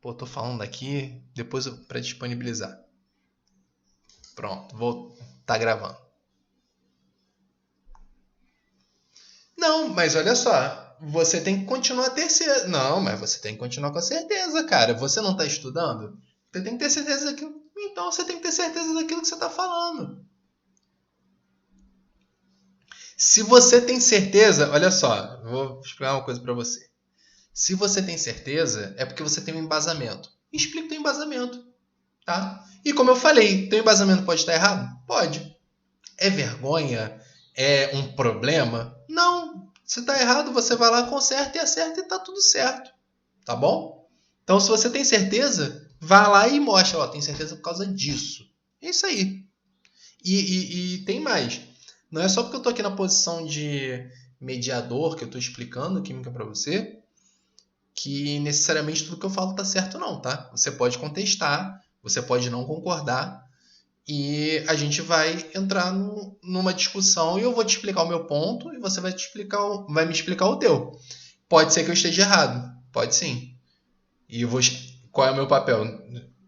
Pô, tô falando aqui, depois para disponibilizar. Pronto, tá gravando. Não, mas olha só, você tem que continuar a ter certeza. Não, mas você tem que continuar com a certeza, cara. Você não tá estudando? Você tem que ter certeza daquilo. Então você tem que ter certeza daquilo que você tá falando. Se você tem certeza, olha só, vou explicar uma coisa para você. Se você tem certeza, é porque você tem um embasamento. Explica o teu embasamento, tá? E como eu falei, teu embasamento pode estar errado? Pode. É vergonha? É um problema? Não. Se está errado, você vai lá, conserta e acerta e tá tudo certo. Tá bom? Então, se você tem certeza, vá lá e mostra. Ó, tem certeza por causa disso. É isso aí. E tem mais. Não é só porque eu estou aqui na posição de mediador, que eu estou explicando química para você, que necessariamente tudo que eu falo está certo não, tá? Você pode contestar, você pode não concordar, e a gente vai entrar numa discussão e eu vou te explicar o meu ponto e você vai me explicar o teu. Pode ser que eu esteja errado, pode sim. E qual é o meu papel?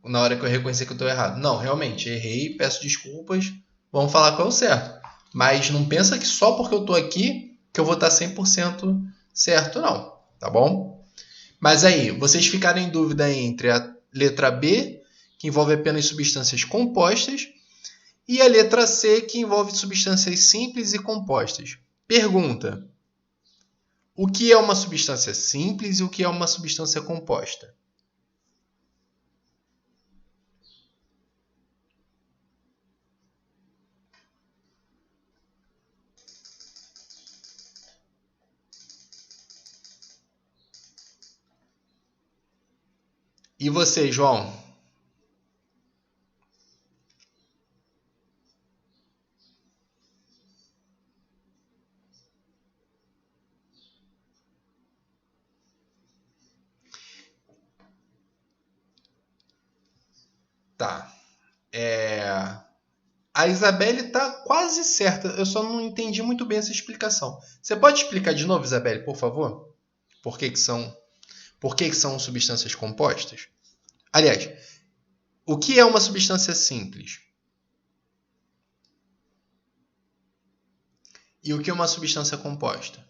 Na hora que eu reconhecer que eu estou errado. Não, realmente, errei, peço desculpas, vamos falar qual é o certo. Mas não pensa que só porque eu estou aqui que eu vou estar 100% certo, não. Tá bom? Mas aí, vocês ficaram em dúvida entre a letra B, que envolve apenas substâncias compostas, e a letra C, que envolve substâncias simples e compostas. Pergunta: o que é uma substância simples e o que é uma substância composta? E você, João? Tá. A Isabelle está quase certa. Eu só não entendi muito bem essa explicação. Você pode explicar de novo, Isabelle, por favor? Por que são substâncias compostas? Aliás, o que é uma substância simples? E o que é uma substância composta?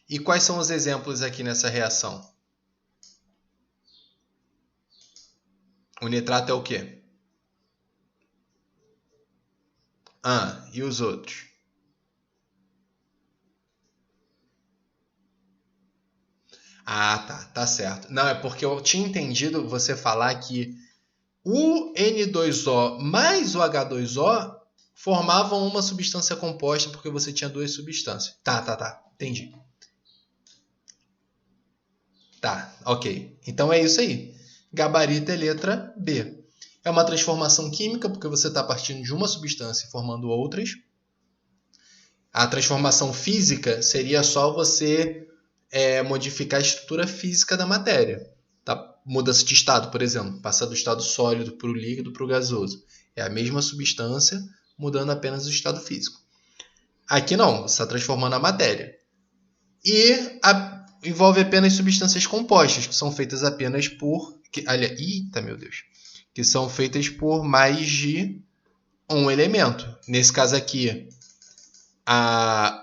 E quais são os exemplos aqui nessa reação? O nitrato é o quê? E os outros? Tá certo. Não, é porque eu tinha entendido você falar que o N2O mais o H2O formavam uma substância composta porque você tinha duas substâncias. Tá. Entendi. Tá, ok. Então é isso aí. Gabarito é letra B. É uma transformação química porque você está partindo de uma substância e formando outras. A transformação física seria só você modificar a estrutura física da matéria. Tá? Mudança de estado, por exemplo. Passar do estado sólido para o líquido para o gasoso. É a mesma substância, mudando apenas o estado físico. Aqui não, você está transformando a matéria. E envolve apenas substâncias compostas, que são feitas apenas por... Eita, meu Deus! Que são feitas por mais de um elemento. Nesse caso aqui,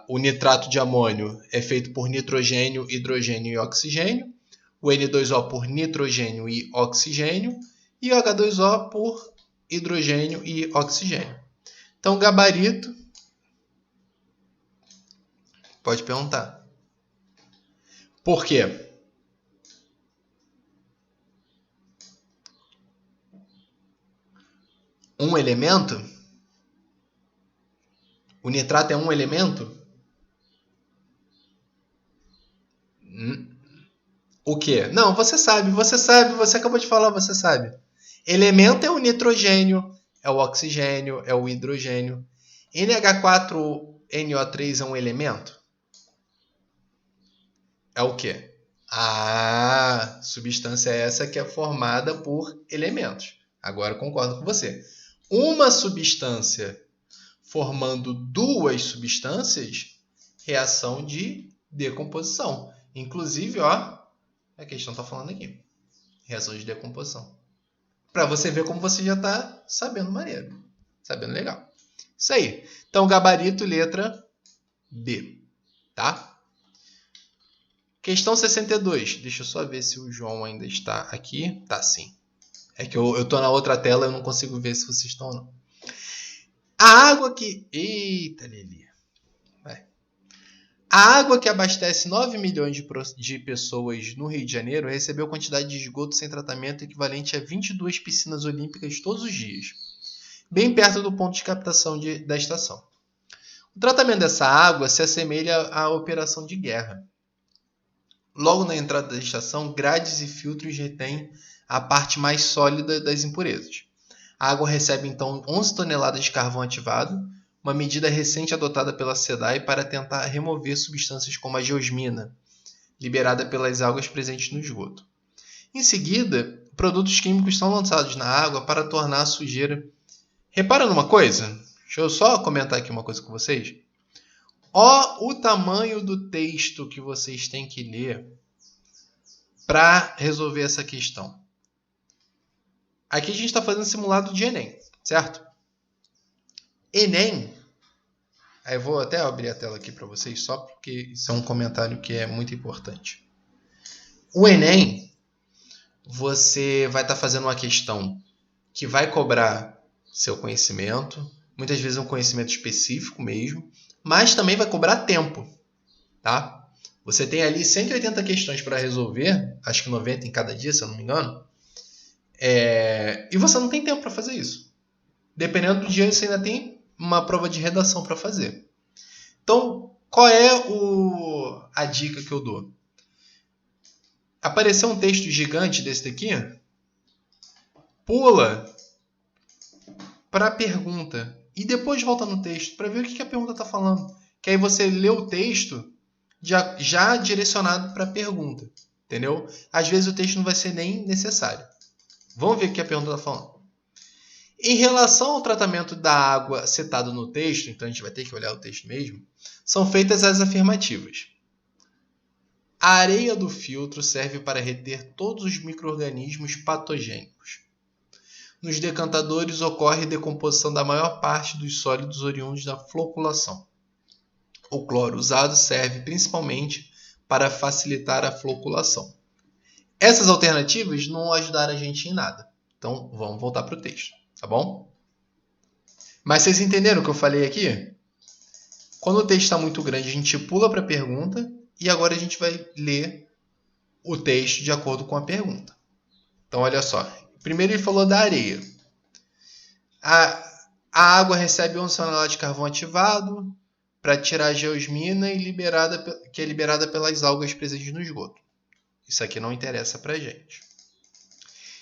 o nitrato de amônio é feito por nitrogênio, hidrogênio e oxigênio. O N2O por nitrogênio e oxigênio. E o H2O por hidrogênio e oxigênio. Então, gabarito... Pode perguntar. Por quê? Um elemento? O nitrato é um elemento? O quê? Não, você sabe, você acabou de falar, você sabe. Elemento é o nitrogênio, é o oxigênio, é o hidrogênio. NH4NO3 é um elemento? É o quê? Substância essa que é formada por elementos. Agora eu concordo com você. Uma substância formando duas substâncias, reação de decomposição. Inclusive, A questão está falando aqui. Reação de decomposição. Para você ver como você já está sabendo maneiro. Sabendo legal. Isso aí. Então, gabarito, letra B. Tá? Questão 62. Deixa eu só ver se o João ainda está aqui. Tá, sim. É que eu tô na outra tela, eu não consigo ver se vocês estão ou não. A água que... Eita, Lili. Vai. A água que abastece 9 milhões de pessoas no Rio de Janeiro recebeu quantidade de esgoto sem tratamento equivalente a 22 piscinas olímpicas todos os dias, bem perto do ponto de captação da estação. O tratamento dessa água se assemelha à operação de guerra. Logo na entrada da estação, grades e filtros retêm a parte mais sólida das impurezas. A água recebe então 11 toneladas de carvão ativado, uma medida recente adotada pela SEDAI para tentar remover substâncias como a geosmina, liberada pelas algas presentes no esgoto. Em seguida, produtos químicos são lançados na água para tornar a sujeira... Repara numa coisa? Deixa eu só comentar aqui uma coisa com vocês. Ó o tamanho do texto que vocês têm que ler para resolver essa questão. Aqui a gente está fazendo simulado de Enem, certo? Enem, aí eu vou até abrir a tela aqui para vocês, só porque isso é um comentário que é muito importante. O Enem, você vai estar fazendo uma questão que vai cobrar seu conhecimento, muitas vezes um conhecimento específico mesmo, mas também vai cobrar tempo, tá? Você tem ali 180 questões para resolver, acho que 90 em cada dia, se eu não me engano, e você não tem tempo para fazer isso. Dependendo do dia, você ainda tem uma prova de redação para fazer. Então, qual é a dica que eu dou? Apareceu um texto gigante desse daqui, pula para a pergunta e depois volta no texto para ver o que a pergunta está falando. Que aí você lê o texto já direcionado para a pergunta, entendeu? Às vezes o texto não vai ser nem necessário. Vamos ver o que a pergunta está falando. Em relação ao tratamento da água citado no texto, então a gente vai ter que olhar o texto mesmo, são feitas as afirmativas. A areia do filtro serve para reter todos os micro-organismos patogênicos. Nos decantadores ocorre decomposição da maior parte dos sólidos oriundos da floculação. O cloro usado serve principalmente para facilitar a floculação. Essas alternativas não ajudaram a gente em nada. Então, vamos voltar para o texto, tá bom? Mas vocês entenderam o que eu falei aqui? Quando o texto está muito grande, a gente pula para a pergunta e agora a gente vai ler o texto de acordo com a pergunta. Então, olha só. Primeiro ele falou da areia. A água recebe 11 toneladas de carvão ativado para tirar a geosmina que é liberada pelas algas presentes no esgoto. Isso aqui não interessa para a gente.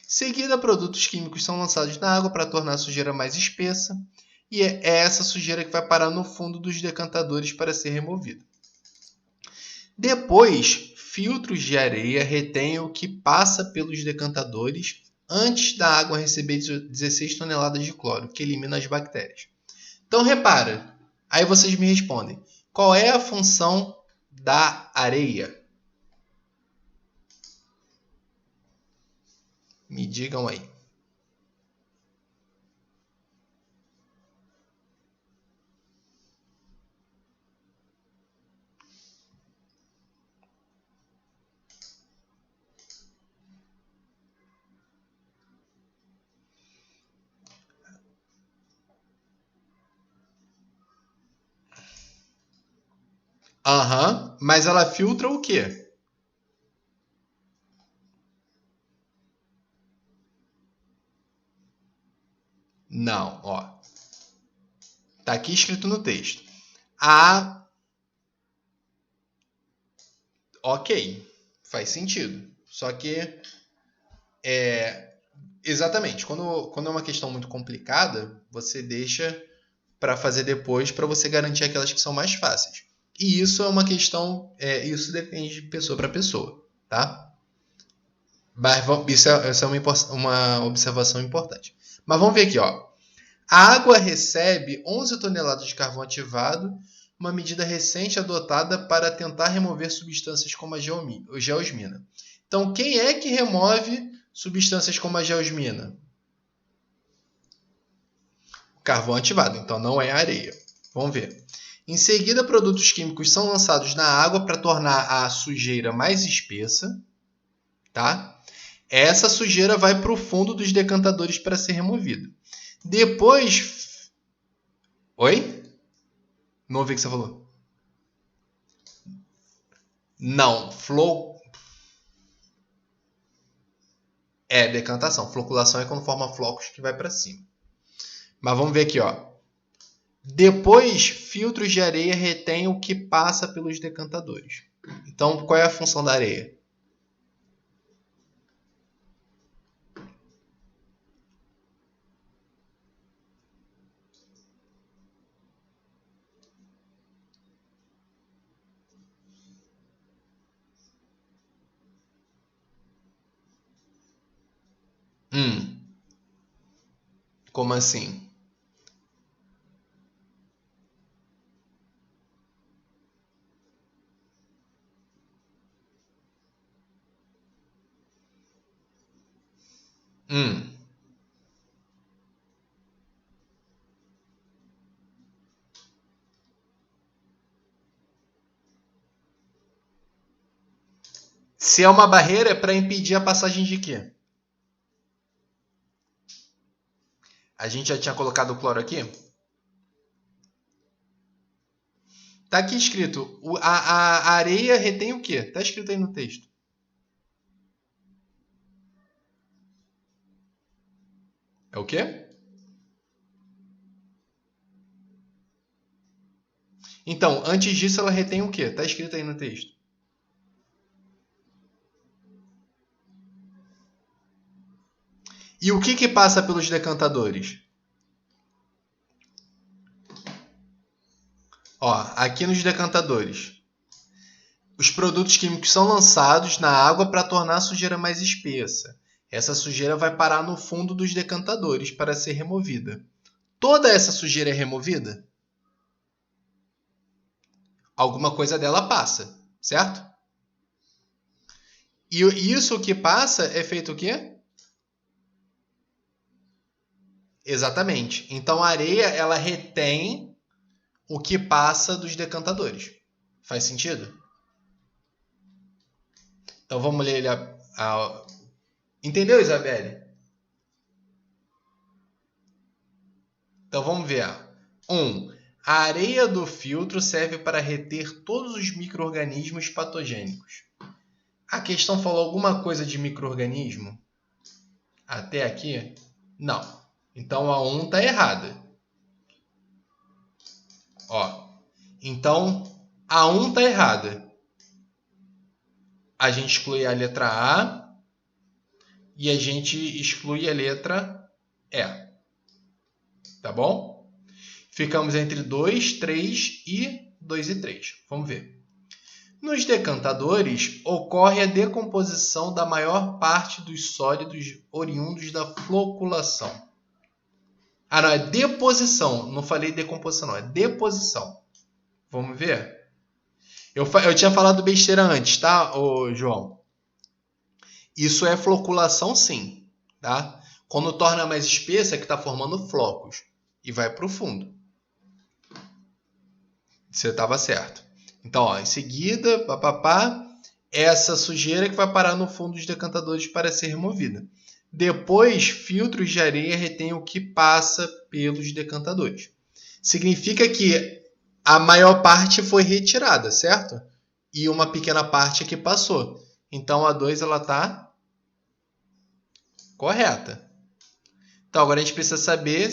Em seguida, produtos químicos são lançados na água para tornar a sujeira mais espessa, e é essa sujeira que vai parar no fundo dos decantadores para ser removida. Depois, filtros de areia retêm o que passa pelos decantadores antes da água receber 16 toneladas de cloro, que elimina as bactérias. Então, repara, aí vocês me respondem, qual é a função da areia? Me digam aí. Mas ela filtra o quê? Não, ó. Tá aqui escrito no texto. Ok, faz sentido. Só que, exatamente, quando é uma questão muito complicada, você deixa para fazer depois para você garantir aquelas que são mais fáceis. E isso é uma questão, isso depende de pessoa para pessoa, tá? Mas isso é uma observação importante. Mas vamos ver aqui, ó. A água recebe 11 toneladas de carvão ativado, uma medida recente adotada para tentar remover substâncias como a geosmina. Então, quem é que remove substâncias como a geosmina? Carvão ativado, então não é areia. Vamos ver. Em seguida, produtos químicos são lançados na água para tornar a sujeira mais espessa. Tá? Essa sujeira vai para o fundo dos decantadores para ser removida. Depois... Oi? Não ouvi o que você falou. Não. É decantação. Floculação é quando forma flocos que vai para cima. Mas vamos ver aqui, ó. Depois, filtros de areia retêm o que passa pelos decantadores. Então, qual é a função da areia? Como assim? Se é uma barreira, é para impedir a passagem de quê? A gente já tinha colocado o cloro aqui? Tá aqui escrito. A areia retém o quê? Tá escrito aí no texto. É o quê? Então, antes disso, ela retém o quê? Tá escrito aí no texto. E o que passa pelos decantadores? Ó, aqui nos decantadores. Os produtos químicos são lançados na água para tornar a sujeira mais espessa. Essa sujeira vai parar no fundo dos decantadores para ser removida. Toda essa sujeira é removida? Alguma coisa dela passa, certo? E isso que passa é feito o quê? Exatamente. Então a areia ela retém o que passa dos decantadores. Faz sentido? Então vamos ler ele Entendeu, Isabelle? Então vamos ver. 1. A areia do filtro serve para reter todos os micro-organismos patogênicos. A questão falou alguma coisa de micro-organismo? Até aqui? Não. Então a 1 está errada. Ó. Então a 1 está errada. A gente exclui a letra A e a gente exclui a letra E. Tá bom? Ficamos entre 2, 3 e 2 e 3. Vamos ver. Nos decantadores, ocorre a decomposição da maior parte dos sólidos oriundos da floculação. Ah, não, é deposição. Não falei decomposição, não. É deposição. Vamos ver? Eu tinha falado besteira antes, tá, João? Isso é floculação, sim. Tá? Quando torna mais espessa, é que está formando flocos. E vai para o fundo. Você estava certo. Então, ó, em seguida, essa sujeira que vai parar no fundo dos decantadores para ser removida. Depois, filtros de areia retêm o que passa pelos decantadores. Significa que a maior parte foi retirada, certo? E uma pequena parte que passou. Então, a 2 ela está correta. Então, agora a gente precisa saber...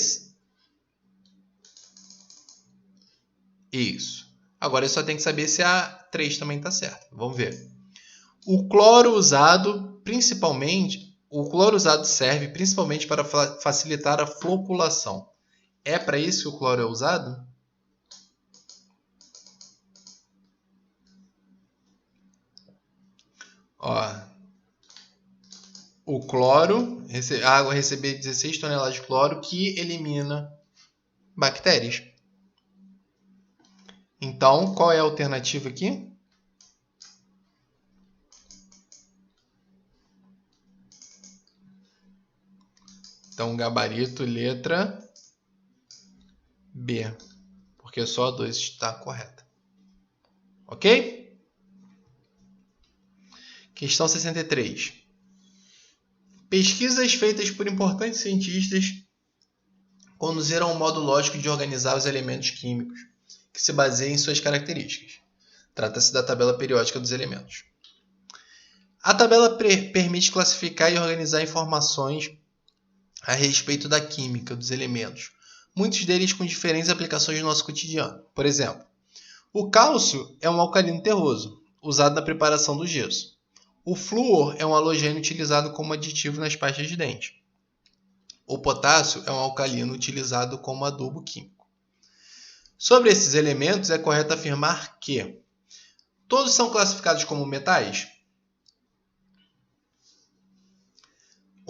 Isso. Agora eu só tenho que saber se a 3 também está certa. Vamos ver. O cloro usado serve principalmente para facilitar a floculação. É para isso que o cloro é usado? Ó, o cloro, a água receber 16 toneladas de cloro que elimina bactérias. Então, qual é a alternativa aqui? Então, gabarito, letra B. Porque só a 2 está correta. Ok? Questão 63. Pesquisas feitas por importantes cientistas conduziram a um modo lógico de organizar os elementos químicos, que se baseia em suas características. Trata-se da tabela periódica dos elementos. A tabela permite classificar e organizar informações a respeito da química dos elementos, muitos deles com diferentes aplicações no nosso cotidiano. Por exemplo, o cálcio é um alcalino terroso, usado na preparação do gesso. O flúor é um halogênio utilizado como aditivo nas pastas de dente. O potássio é um alcalino utilizado como adubo químico. Sobre esses elementos, é correto afirmar que todos são classificados como metais?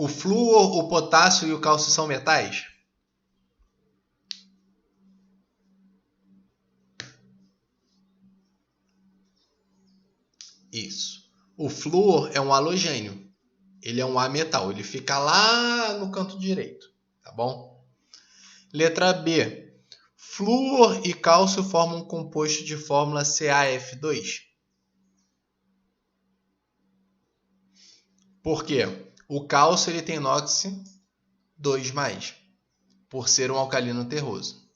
O flúor, o potássio e o cálcio são metais? Isso. O flúor é um halogênio. Ele é um ametal. Ele fica lá no canto direito. Tá bom? Letra B. Flúor e cálcio formam um composto de fórmula CaF2. Por quê? O cálcio ele tem NOx 2+, por ser um alcalino terroso.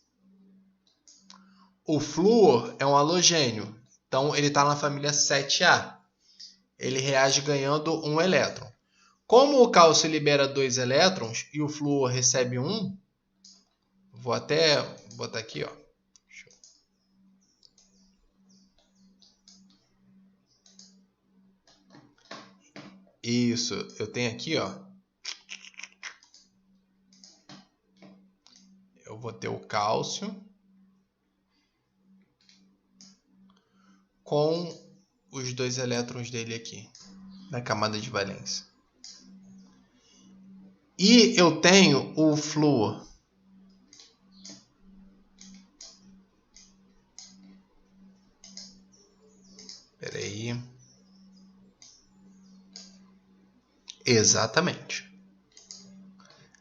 O flúor é um halogênio, então ele está na família 7A. Ele reage ganhando um elétron. Como o cálcio libera 2 elétrons e o flúor recebe 1, vou até botar aqui, ó. Isso, eu tenho aqui, ó. Eu vou ter o cálcio com os 2 elétrons dele aqui, na camada de valência. E eu tenho o flúor. Espera aí. Exatamente.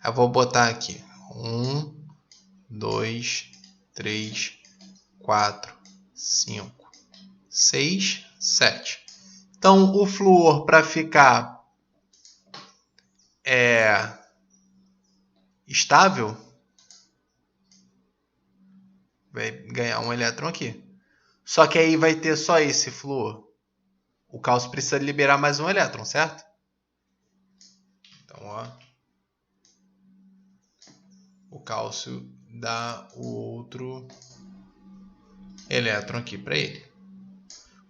Eu vou botar aqui 1, 2, 3, 4, 5, 6, 7. Então, o flúor, para ficar estável, vai ganhar um elétron aqui. Só que aí vai ter só esse flúor. O cálcio precisa liberar mais um elétron, certo? Então, ó, o cálcio dá o outro elétron aqui para ele,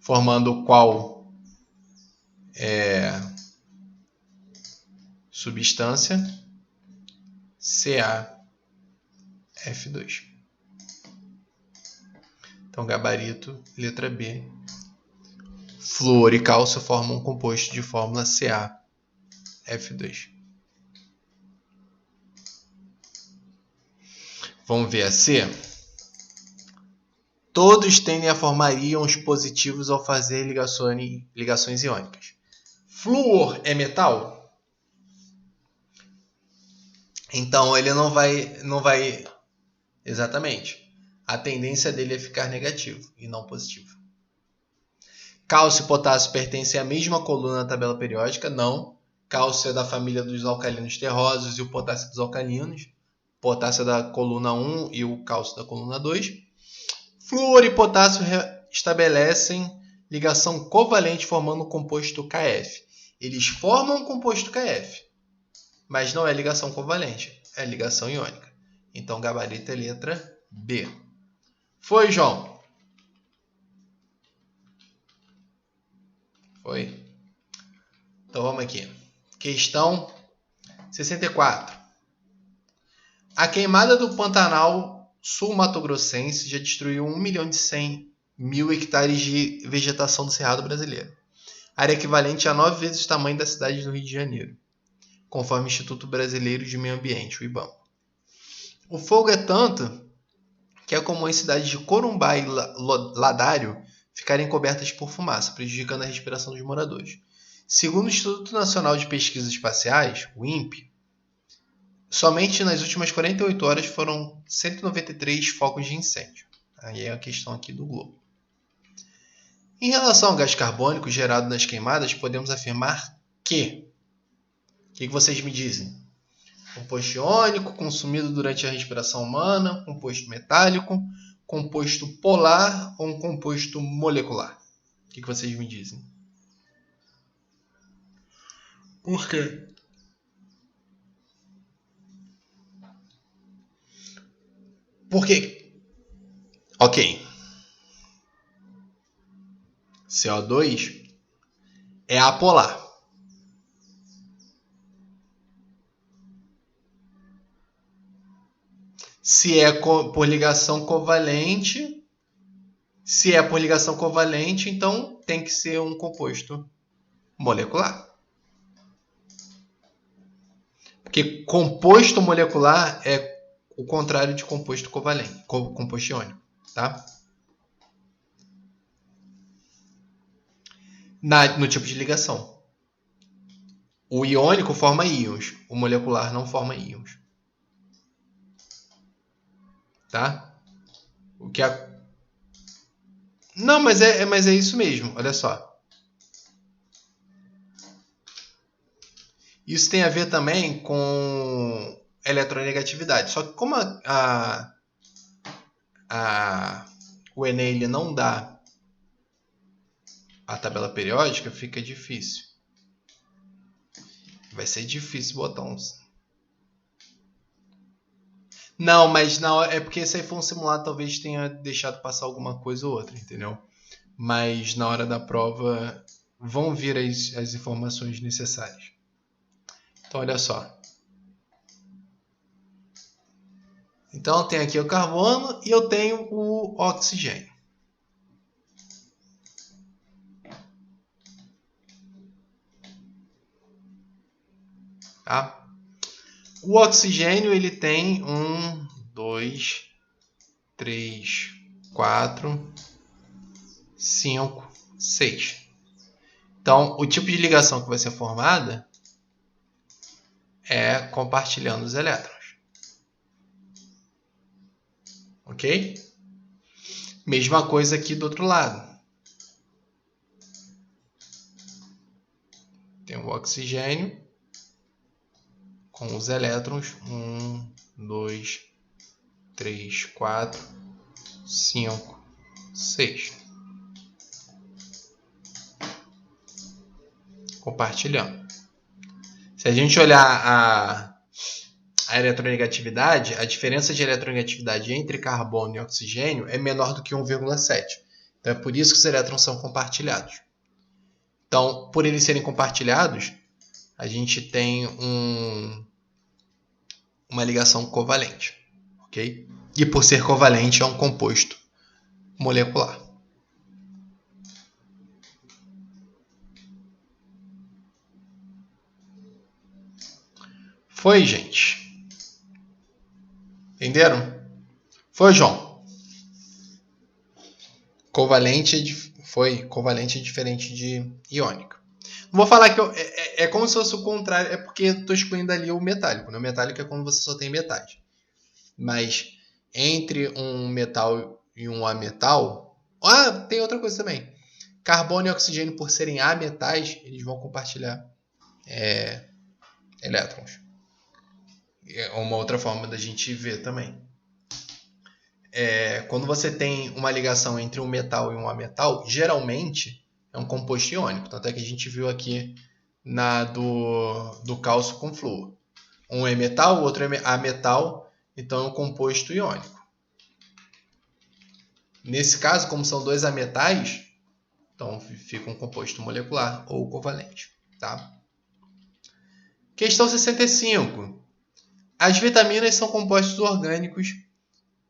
formando qual substância? CaF2. Então, gabarito, letra B. Flúor e cálcio formam um composto de fórmula CaF2. Vamos ver a C. Todos tendem a formar íons positivos ao fazer ligações iônicas. Flúor é metal? Então ele não vai... Exatamente. A tendência dele é ficar negativo e não positivo. Cálcio e potássio pertencem à mesma coluna na tabela periódica? Não. Cálcio é da família dos alcalinos terrosos e o potássio dos alcalinos. Potássio é da coluna 1 e o cálcio da coluna 2. Flúor e potássio estabelecem ligação covalente formando o composto KF. Eles formam o composto KF, mas não é ligação covalente, é ligação iônica. Então, gabarito é letra B. Foi, João? Foi? Então, vamos aqui. Questão 64. A queimada do Pantanal sul-mato-grossense já destruiu 1.100.000 hectares de vegetação do Cerrado brasileiro. Área equivalente a 9 vezes o tamanho da cidade do Rio de Janeiro, conforme o Instituto Brasileiro de Meio Ambiente, o IBAMA. O fogo é tanto que é comum as cidades de Corumbá e Ladário ficarem cobertas por fumaça, prejudicando a respiração dos moradores. Segundo o Instituto Nacional de Pesquisas Espaciais, o INPE, somente nas últimas 48 horas foram 193 focos de incêndio. Aí é a questão aqui do globo. Em relação ao gás carbônico gerado nas queimadas, podemos afirmar que... O que vocês me dizem? Composto iônico, consumido durante a respiração humana, composto metálico, composto polar ou um composto molecular? O que vocês me dizem? Por quê? Por quê? Ok. CO2 é apolar. Se é por ligação covalente, então tem que ser um composto molecular. Porque composto molecular é o contrário de composto covalente, composto iônico, tá? No tipo de ligação. O iônico forma íons, o molecular não forma íons. Tá? O que Não, mas é isso mesmo, olha só. Isso tem a ver também com eletronegatividade. Só que como o Enem ele não dá a tabela periódica, fica difícil. Vai ser difícil botar uns... Não, mas é porque se aí for um simulado, talvez tenha deixado passar alguma coisa ou outra, entendeu? Mas na hora da prova vão vir as informações necessárias. Então, olha só. Então, eu tenho aqui o carbono e eu tenho o oxigênio. Tá? O oxigênio ele tem 1, 2, 3, 4, 5, 6. Então, o tipo de ligação que vai ser formada é compartilhando os elétrons. Ok? Mesma coisa aqui do outro lado. Tem o oxigênio com os elétrons. 1, 2, 3, 4, 5, 6. Compartilhando. Se a gente olhar a eletronegatividade, a diferença de eletronegatividade entre carbono e oxigênio é menor do que 1,7. Então é por isso que os elétrons são compartilhados. Então, por eles serem compartilhados, a gente tem uma ligação covalente. Ok? E por ser covalente, é um composto molecular. Foi, gente? Entenderam? Foi, João? Covalente é diferente de iônico. Não vou falar que é como se fosse o contrário, é porque eu estou excluindo ali o metálico. Né? O metálico é quando você só tem metais. Mas entre um metal e um ametal... tem outra coisa também. Carbono e oxigênio, por serem ametais, eles vão compartilhar elétrons. É uma outra forma da gente ver também. Quando você tem uma ligação entre um metal e um ametal, geralmente é um composto iônico. Tanto é que a gente viu aqui do cálcio com flúor. Um é metal, o outro é ametal, então é um composto iônico. Nesse caso, como são dois ametais, então fica um composto molecular ou covalente. Tá? Questão 65. As vitaminas são compostos orgânicos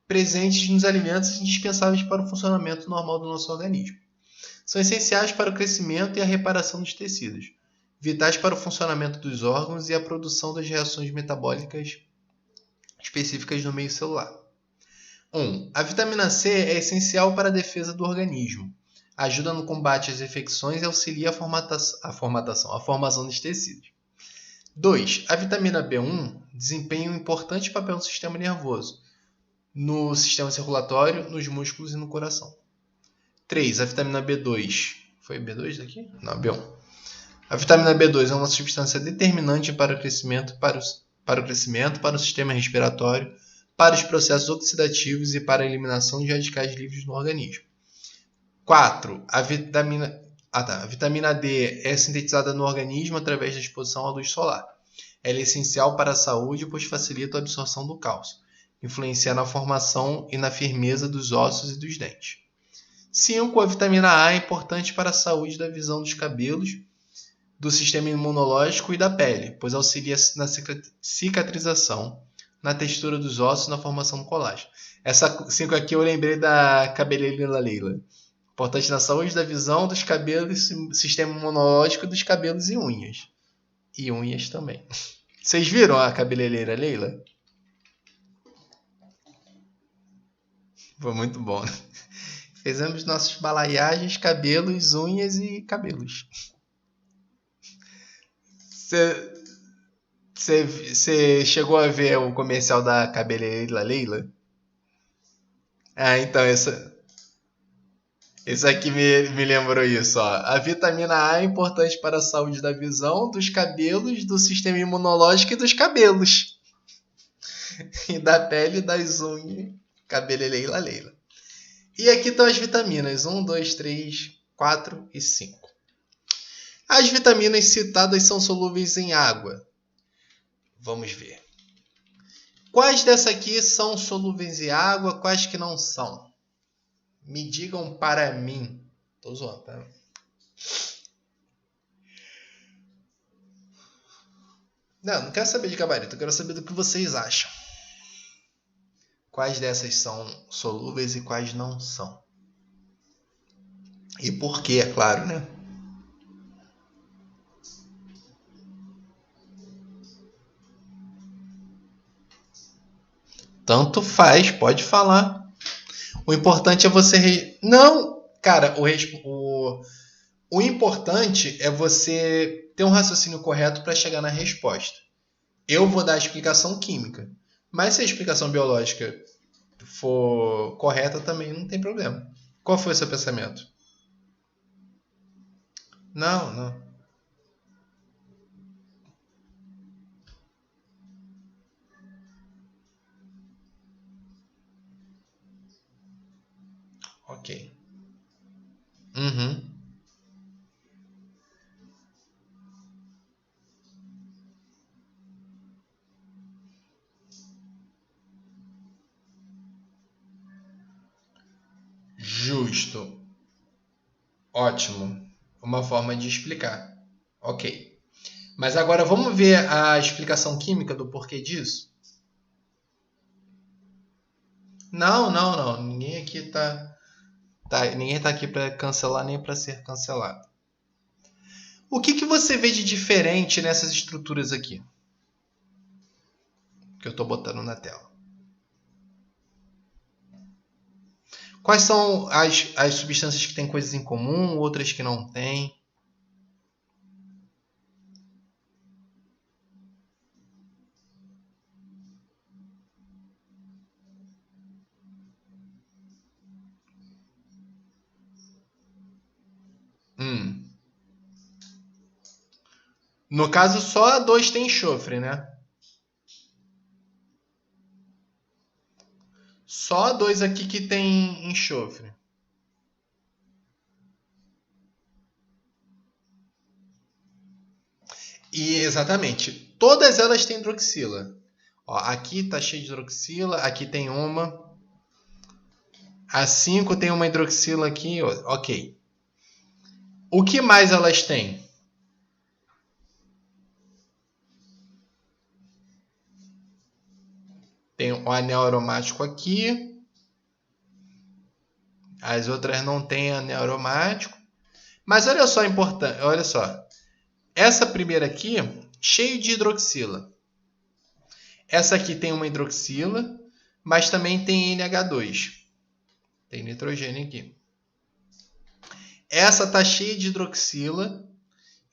presentes nos alimentos indispensáveis para o funcionamento normal do nosso organismo. São essenciais para o crescimento e a reparação dos tecidos, vitais para o funcionamento dos órgãos e a produção das reações metabólicas específicas no meio celular. 1. A vitamina C é essencial para a defesa do organismo, ajuda no combate às infecções e auxilia a formação dos tecidos. 2. A vitamina B1 desempenha um importante papel no sistema nervoso, no sistema circulatório, nos músculos e no coração. 3. A vitamina B2. Foi B2 daqui? Não, B1. A vitamina B2 é uma substância determinante para o crescimento, para o sistema respiratório, para os processos oxidativos e para a eliminação de radicais livres no organismo. 4. A vitamina D é sintetizada no organismo através da exposição à luz solar. Ela é essencial para a saúde, pois facilita a absorção do cálcio, influencia na formação e na firmeza dos ossos e dos dentes. 5. A vitamina A é importante para a saúde da visão, dos cabelos, do sistema imunológico e da pele, pois auxilia na cicatrização, na textura dos ossos e na formação do colágeno. Essa 5 aqui eu lembrei da cabeleira Leila. Importante na saúde da visão, dos cabelos, sistema imunológico dos cabelos e unhas. E unhas também. Vocês viram a cabeleireira Leila? Foi muito bom, né? Fizemos nossas balaiagens, cabelos, unhas e cabelos. Você chegou a ver o comercial da cabeleireira Leila? Ah, então, esse aqui me lembrou isso. Ó. A vitamina A é importante para a saúde da visão, dos cabelos, do sistema imunológico e dos cabelos. E da pele, das unhas. Cabeleireira Leila. E aqui estão as vitaminas. 1, 2, 3, 4 e 5. As vitaminas citadas são solúveis em água. Vamos ver. Quais dessas aqui são solúveis em água, quais que não são? Me digam para mim. Tô zoando, tá? Não quero saber de gabarito, eu quero saber do que vocês acham. Quais dessas são solúveis e quais não são? E por quê, é claro, né? Tanto faz, pode falar. O importante é você... Não! Cara, o importante é você ter um raciocínio correto para chegar na resposta. Eu vou dar a explicação química. Mas se a explicação biológica for correta também, não tem problema. Qual foi o seu pensamento? Não. Ok. Uhum. Justo. Ótimo. Uma forma de explicar. Ok. Mas agora vamos ver a explicação química do porquê disso? Não. Ninguém aqui ninguém tá aqui para cancelar nem para ser cancelado. O que você vê de diferente nessas estruturas aqui? Que eu estou botando na tela. Quais são as substâncias que têm coisas em comum, outras que não têm? No caso, só a 2 tem enxofre, né? Só a 2 aqui que tem enxofre. E exatamente, todas elas têm hidroxila. Ó, aqui tá cheio de hidroxila, aqui tem uma. A 5 tem uma hidroxila aqui, ok. O que mais elas têm? Tem o anel aromático aqui. As outras não têm anel aromático. Mas olha só importante, olha só. Essa primeira aqui, cheio de hidroxila. Essa aqui tem uma hidroxila, mas também tem NH2. Tem nitrogênio aqui. Essa tá cheia de hidroxila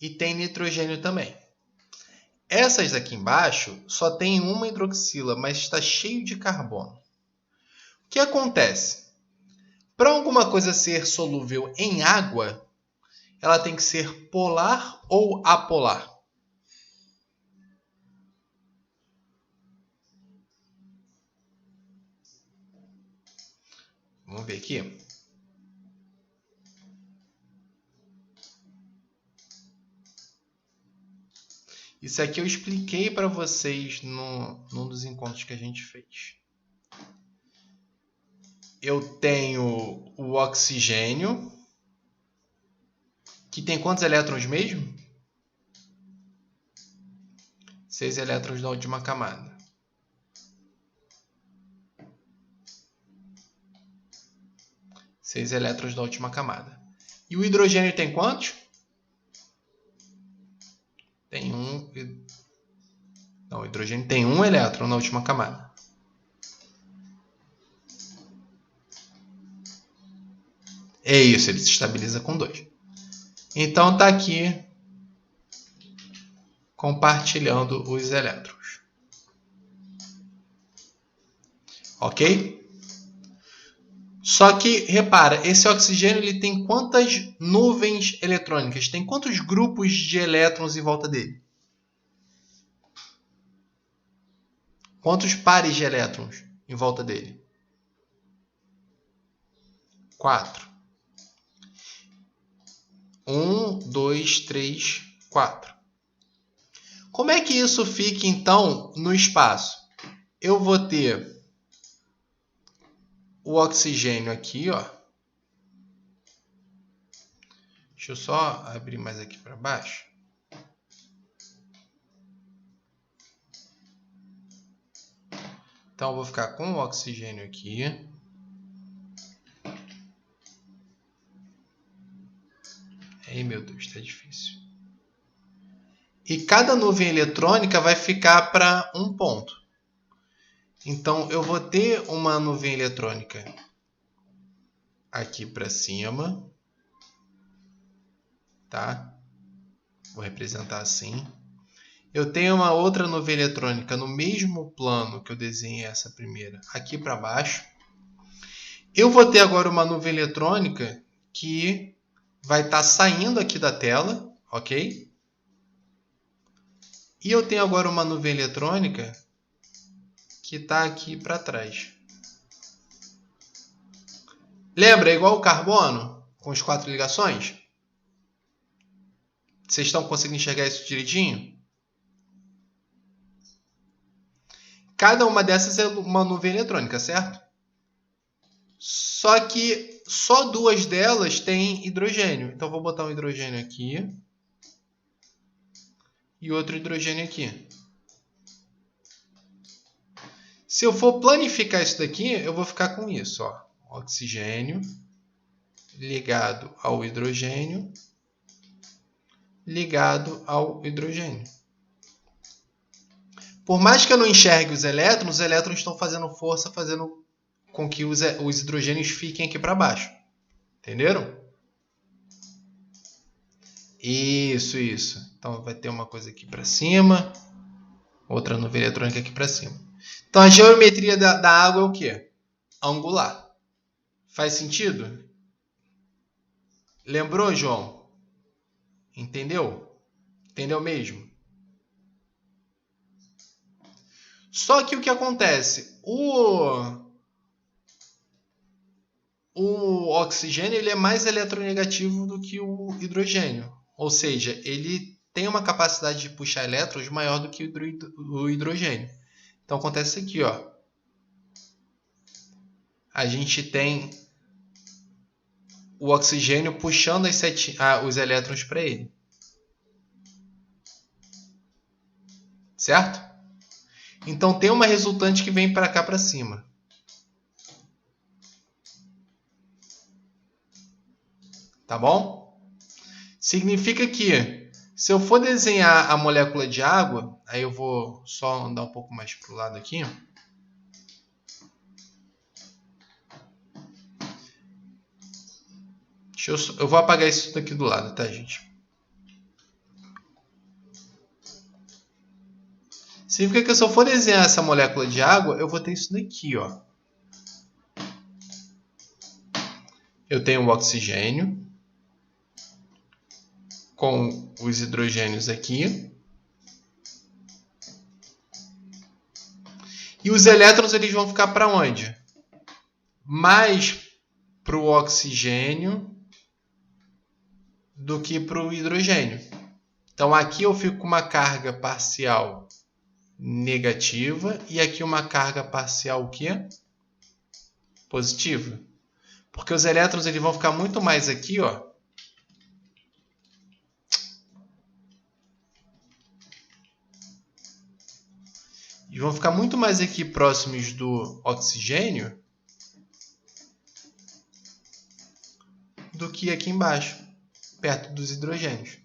e tem nitrogênio também. Essas aqui embaixo só tem uma hidroxila, mas está cheio de carbono. O que acontece? Para alguma coisa ser solúvel em água, ela tem que ser polar ou apolar? Vamos ver aqui. Isso aqui eu expliquei para vocês num dos encontros que a gente fez. Eu tenho o oxigênio, que tem quantos elétrons mesmo? 6 elétrons da última camada. Seis elétrons da última camada. E o hidrogênio tem quantos? Tem um. Não, o hidrogênio tem um elétron na última camada. É isso, ele se estabiliza com 2. Então está aqui compartilhando os elétrons. Ok? Só que, repara, esse oxigênio ele tem quantas nuvens eletrônicas? Tem quantos grupos de elétrons em volta dele? Quantos pares de elétrons em volta dele? 4. 1, 2, 3, 4. Como é que isso fica, então, no espaço? Eu vou ter o oxigênio aqui, ó. Deixa eu só abrir mais aqui para baixo. Então, eu vou ficar com o oxigênio aqui. Ai, meu Deus, está difícil. E cada nuvem eletrônica vai ficar para um ponto. Então, eu vou ter uma nuvem eletrônica aqui para cima. Tá? Vou representar assim. Eu tenho uma outra nuvem eletrônica no mesmo plano que eu desenhei essa primeira, aqui para baixo. Eu vou ter agora uma nuvem eletrônica que vai estar saindo aqui da tela, ok? E eu tenho agora uma nuvem eletrônica que está aqui para trás. Lembra, é igual o carbono, com as 4 ligações? Vocês estão conseguindo enxergar isso direitinho? Cada uma dessas é uma nuvem eletrônica, certo? Só que só 2 delas têm hidrogênio. Então, vou botar um hidrogênio aqui e outro hidrogênio aqui. Se eu for planificar isso daqui, eu vou ficar com isso. Ó. Oxigênio ligado ao hidrogênio ligado ao hidrogênio. Por mais que eu não enxergue os elétrons estão fazendo força, fazendo com que os hidrogênios fiquem aqui para baixo. Entenderam? Isso. Então vai ter uma coisa aqui para cima, outra nuvem eletrônica aqui para cima. Então a geometria da água é o quê? Angular. Faz sentido? Lembrou, João? Entendeu? Entendeu mesmo? Só que o que acontece? O oxigênio ele é mais eletronegativo do que o hidrogênio. Ou seja, ele tem uma capacidade de puxar elétrons maior do que o hidrogênio. Então acontece aqui, ó. A gente tem o oxigênio puxando os elétrons para ele. Certo? Então tem uma resultante que vem para cá para cima. Tá bom? Significa que se eu for desenhar a molécula de água, aí eu vou só andar um pouco mais para o lado aqui. Eu vou apagar isso daqui do lado, tá, gente? Significa que se eu for desenhar essa molécula de água, eu vou ter isso daqui, ó. Eu tenho o oxigênio com os hidrogênios aqui. E os elétrons eles vão ficar para onde? Mais para o oxigênio do que para o hidrogênio. Então aqui eu fico com uma carga parcial negativa e aqui uma carga parcial o quê? Positiva. Porque os elétrons eles vão ficar muito mais aqui, ó. E vão ficar muito mais aqui próximos do oxigênio do que aqui embaixo, perto dos hidrogênios.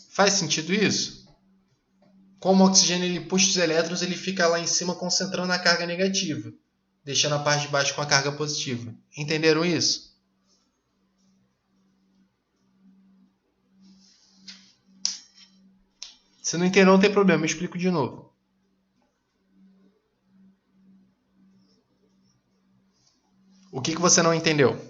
Faz sentido isso? Como o oxigênio ele puxa os elétrons, ele fica lá em cima concentrando a carga negativa, deixando a parte de baixo com a carga positiva. Entenderam isso? Se não entendeu, não tem problema, eu explico de novo. O que você não entendeu?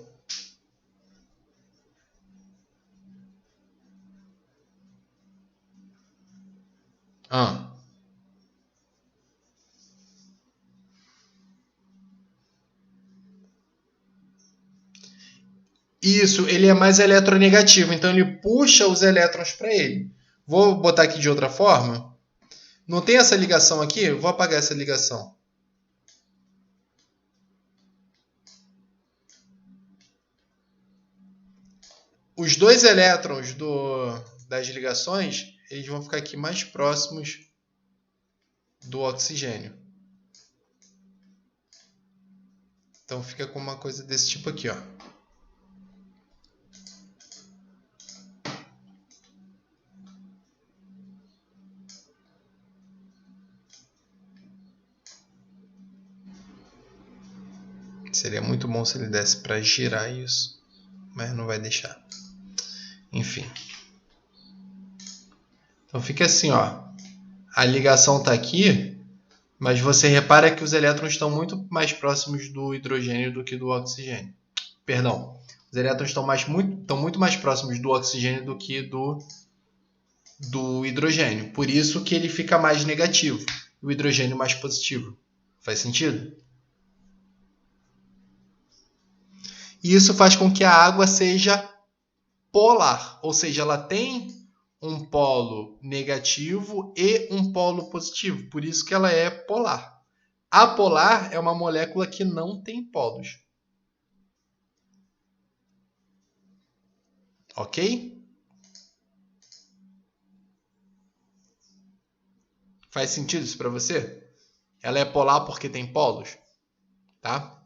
Isso, ele é mais eletronegativo, então ele puxa os elétrons para ele. Vou botar aqui de outra forma. Não tem essa ligação aqui? Vou apagar essa ligação. Os dois elétrons das ligações, eles vão ficar aqui mais próximos do oxigênio. Então fica com uma coisa desse tipo aqui, ó. Seria muito bom se ele desse para girar isso, mas não vai deixar. Enfim. Então fica assim, ó. A ligação está aqui, mas você repara que os elétrons estão muito mais próximos do hidrogênio do que do oxigênio. Perdão, os elétrons estão muito mais próximos do oxigênio do que do hidrogênio. Por isso que ele fica mais negativo, e o hidrogênio mais positivo. Faz sentido? E isso faz com que a água seja polar, ou seja, ela tem um polo negativo e um polo positivo, por isso que ela é polar. Apolar é uma molécula que não tem polos. Ok? Faz sentido isso para você? Ela é polar porque tem polos, tá?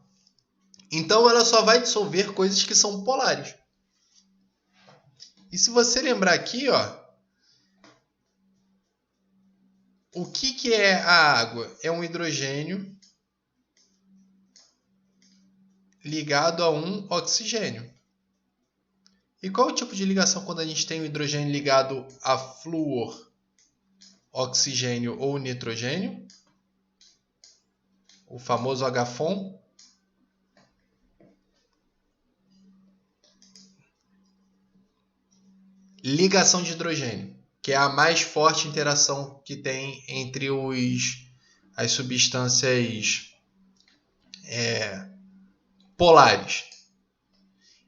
Então ela só vai dissolver coisas que são polares. E se você lembrar aqui, ó, o que é a água? É um hidrogênio ligado a um oxigênio. E qual é o tipo de ligação quando a gente tem o hidrogênio ligado a flúor, oxigênio ou nitrogênio? O famoso HFON. Ligação de hidrogênio, que é a mais forte interação que tem entre as substâncias polares.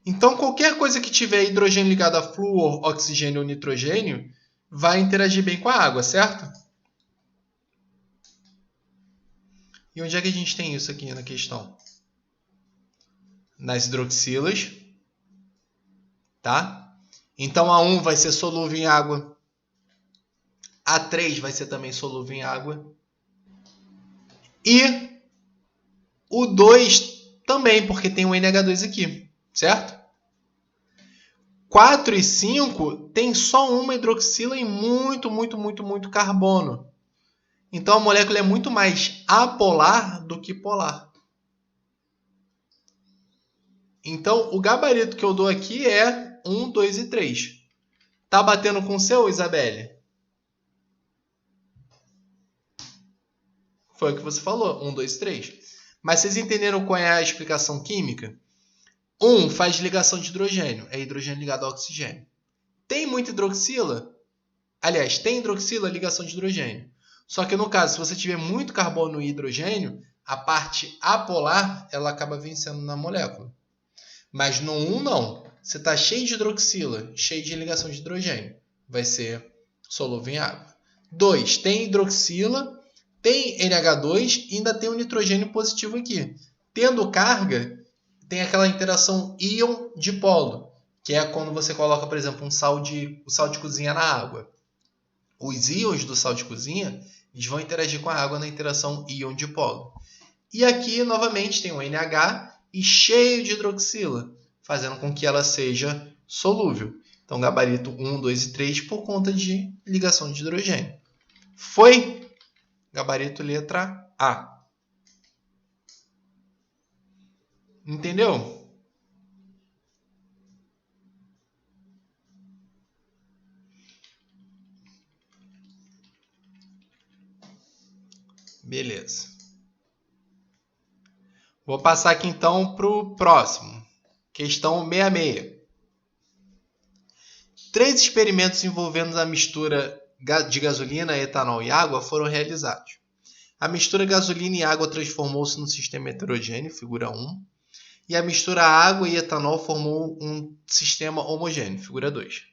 Então, qualquer coisa que tiver hidrogênio ligado a flúor, oxigênio ou nitrogênio vai interagir bem com a água, certo? E onde é que a gente tem isso aqui na questão? Nas hidroxilas, tá? Então, A1 vai ser solúvel em água. A3 vai ser também solúvel em água. E o 2 também, porque tem o NH2 aqui, certo? 4 e 5 tem só uma hidroxila e muito carbono. Então a molécula é muito mais apolar do que polar. Então o gabarito que eu dou aqui é 1, 2 e 3. Tá batendo com o seu, Isabelle? Foi o que você falou, 1, 2, 3. Mas vocês entenderam qual é a explicação química? 1 faz ligação de hidrogênio, é hidrogênio ligado ao oxigênio. Tem muita hidroxila? Aliás, tem hidroxila, ligação de hidrogênio. Só que no caso, se você tiver muito carbono e hidrogênio, a parte apolar ela acaba vencendo na molécula. Mas no 1 não. Você está cheio de hidroxila, cheio de ligação de hidrogênio. Vai ser solúvel em água. 2, tem hidroxila, tem NH2 e ainda tem um nitrogênio positivo aqui. Tendo carga, tem aquela interação íon-dipolo, que é quando você coloca, por exemplo, o sal de cozinha na água. Os íons do sal de cozinha eles vão interagir com a água na interação íon-dipolo. E aqui, novamente, tem o NH e cheio de hidroxila, fazendo com que ela seja solúvel. Então, gabarito 1, 2 e 3 por conta de ligação de hidrogênio. Foi? Gabarito letra A. Entendeu? Beleza. Vou passar aqui então para o próximo. Questão 66. 3 experimentos envolvendo a mistura de gasolina, etanol e água foram realizados. A mistura gasolina e água transformou-se num sistema heterogêneo, figura 1. E a mistura água e etanol formou um sistema homogêneo, figura 2.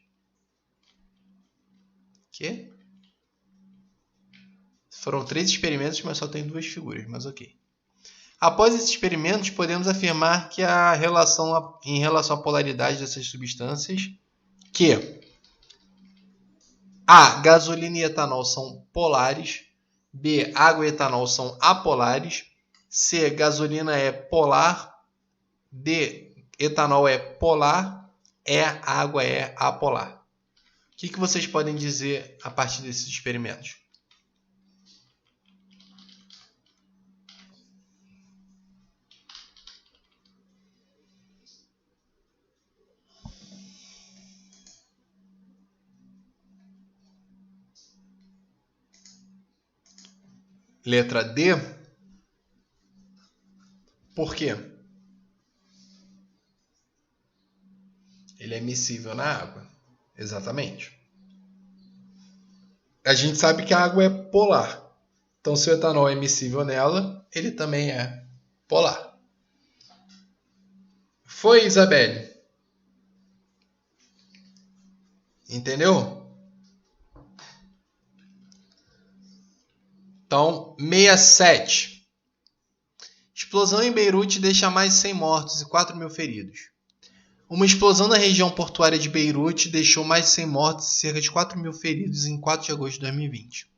Que? Foram 3 experimentos, mas só tem 2 figuras, mas ok. Após esses experimentos, podemos afirmar que em relação à polaridade dessas substâncias, que A. Gasolina e etanol são polares. B. Água e etanol são apolares. C. Gasolina é polar. D. Etanol é polar. E. Água é apolar. O que vocês podem dizer a partir desses experimentos? Letra D. Por quê? Ele é miscível na água. Exatamente. A gente sabe que a água é polar. Então, se o etanol é miscível nela, ele também é polar. Foi, Isabelle? Entendeu? Então, 67. Explosão em Beirute deixa mais de 100 mortos e 4 mil feridos. Uma explosão na região portuária de Beirute deixou mais de 100 mortos e cerca de 4 mil feridos em 4 de agosto de 2020.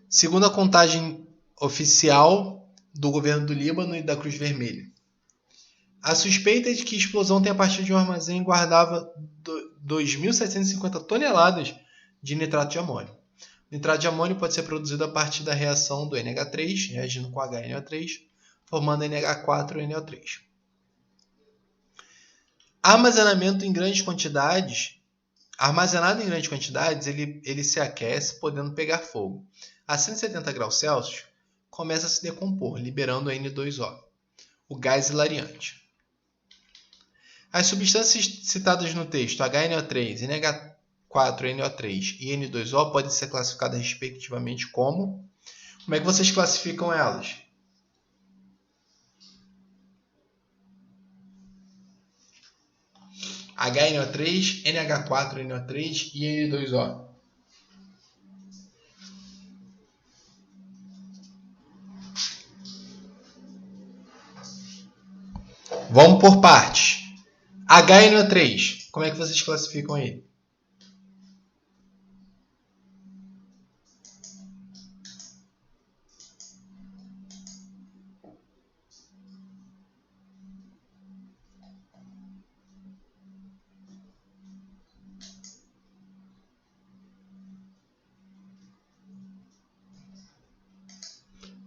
Segundo a contagem oficial do governo do Líbano e da Cruz Vermelha. A suspeita é de que a explosão tenha partido de um armazém que guardava 2.750 toneladas de nitrato de amônio. O nitrato de amônio pode ser produzido a partir da reação do NH3, reagindo com HNO3, formando NH4NO3. Armazenado em grandes quantidades, ele se aquece, podendo pegar fogo. A 170 graus Celsius, começa a se decompor, liberando N2O, o gás hilariante. As substâncias citadas no texto, HNO3, NH4NO3 e N2O, podem ser classificadas respectivamente como... Como é que vocês classificam elas? HNO3, NH4NO3 e N2O. Vamos por partes. HNO3, como é que vocês classificam ele?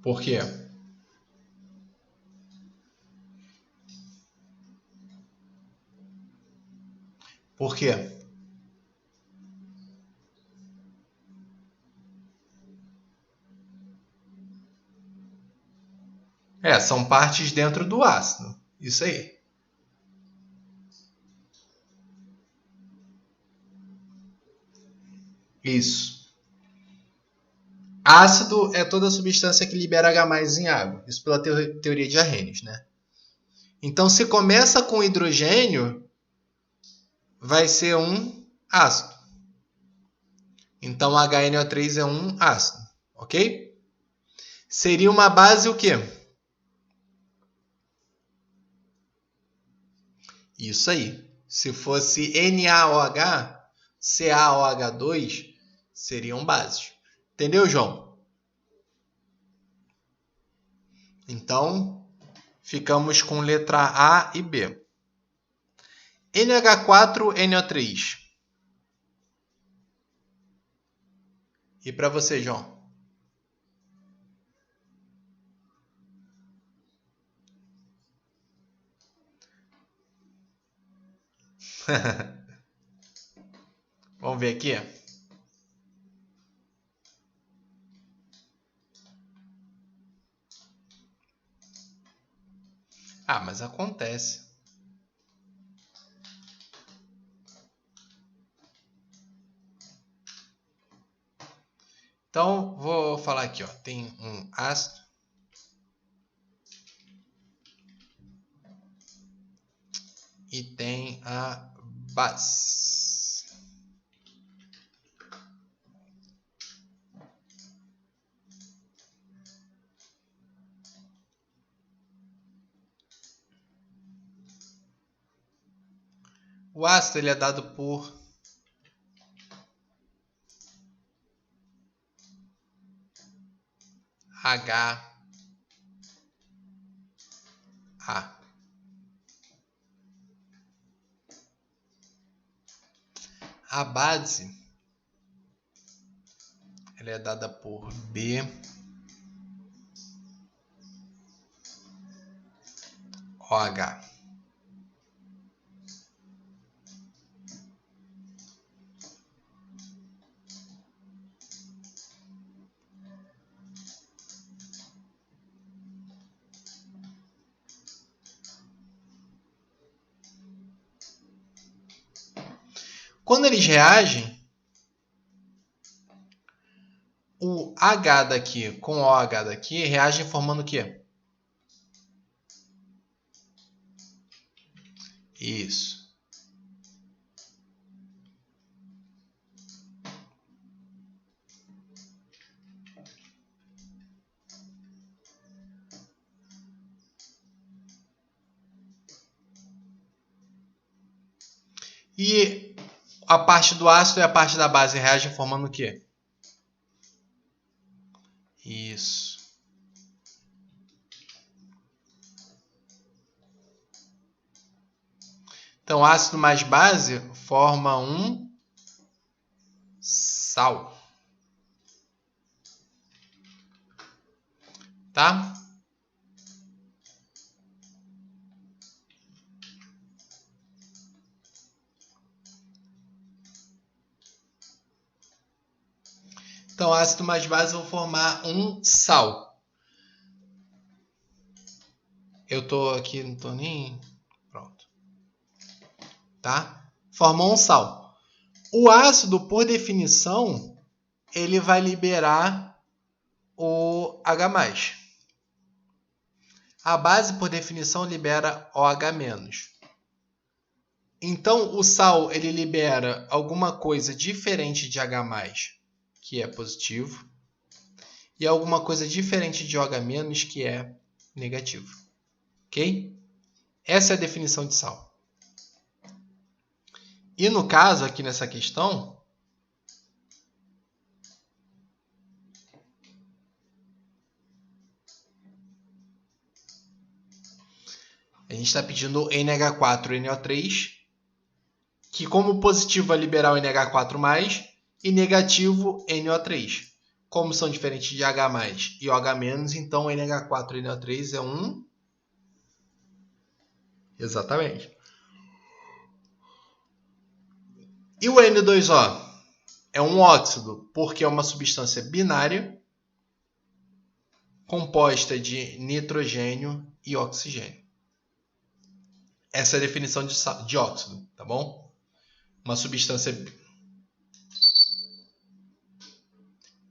Por quê? Por quê? São partes dentro do ácido. Isso aí. Isso. Ácido é toda substância que libera H+ em água. Isso pela teoria de Arrhenius, né? Então, se começa com hidrogênio, vai ser um ácido. Então, HNO3 é um ácido, ok? Seria uma base o quê? Isso aí. Se fosse NaOH, CaOH2, seriam bases. Entendeu, João? Então, ficamos com letra A e B. NH4NO3. E para você, João? Vamos ver aqui. Ah, mas acontece. Então, vou falar aqui, ó. Tem um ácido e tem a base. O ácido ele é dado por HA. A base ela é dada por BOH. Quando eles reagem, o H daqui com o OH daqui reagem formando o quê? Isso. E a parte do ácido e a parte da base reagem formando o quê? Isso. Então, ácido mais base forma um sal. Tá? Então, ácido mais base vão formar um sal. Eu tô aqui, não tô nem... Pronto. Tá? Formou um sal. O ácido, por definição, ele vai liberar o H+. A base, por definição, libera OH-. Então, o sal ele libera alguma coisa diferente de H+, que é positivo, e alguma coisa diferente de OH-, que é negativo. Ok? Essa é a definição de sal. E no caso, aqui nessa questão, a gente está pedindo NH4NO3, que como positivo vai liberar o NH4+, e negativo NO3. Como são diferentes de H+ e OH-, então NH4NO3 é um... Exatamente. E o N2O? É um óxido, porque é uma substância binária composta de nitrogênio e oxigênio. Essa é a definição de óxido, tá bom? Uma substância...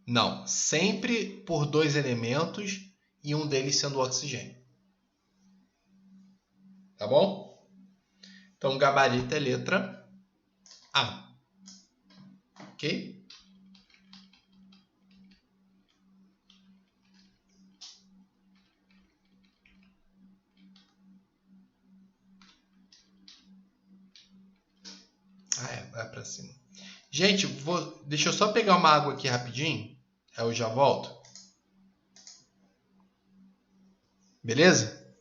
Não, sempre por dois elementos e um deles sendo o oxigênio. Tá bom? Então, gabarito é letra A. Ok? Vai pra cima. Gente, deixa eu só pegar uma água aqui rapidinho. Eu já volto. Beleza?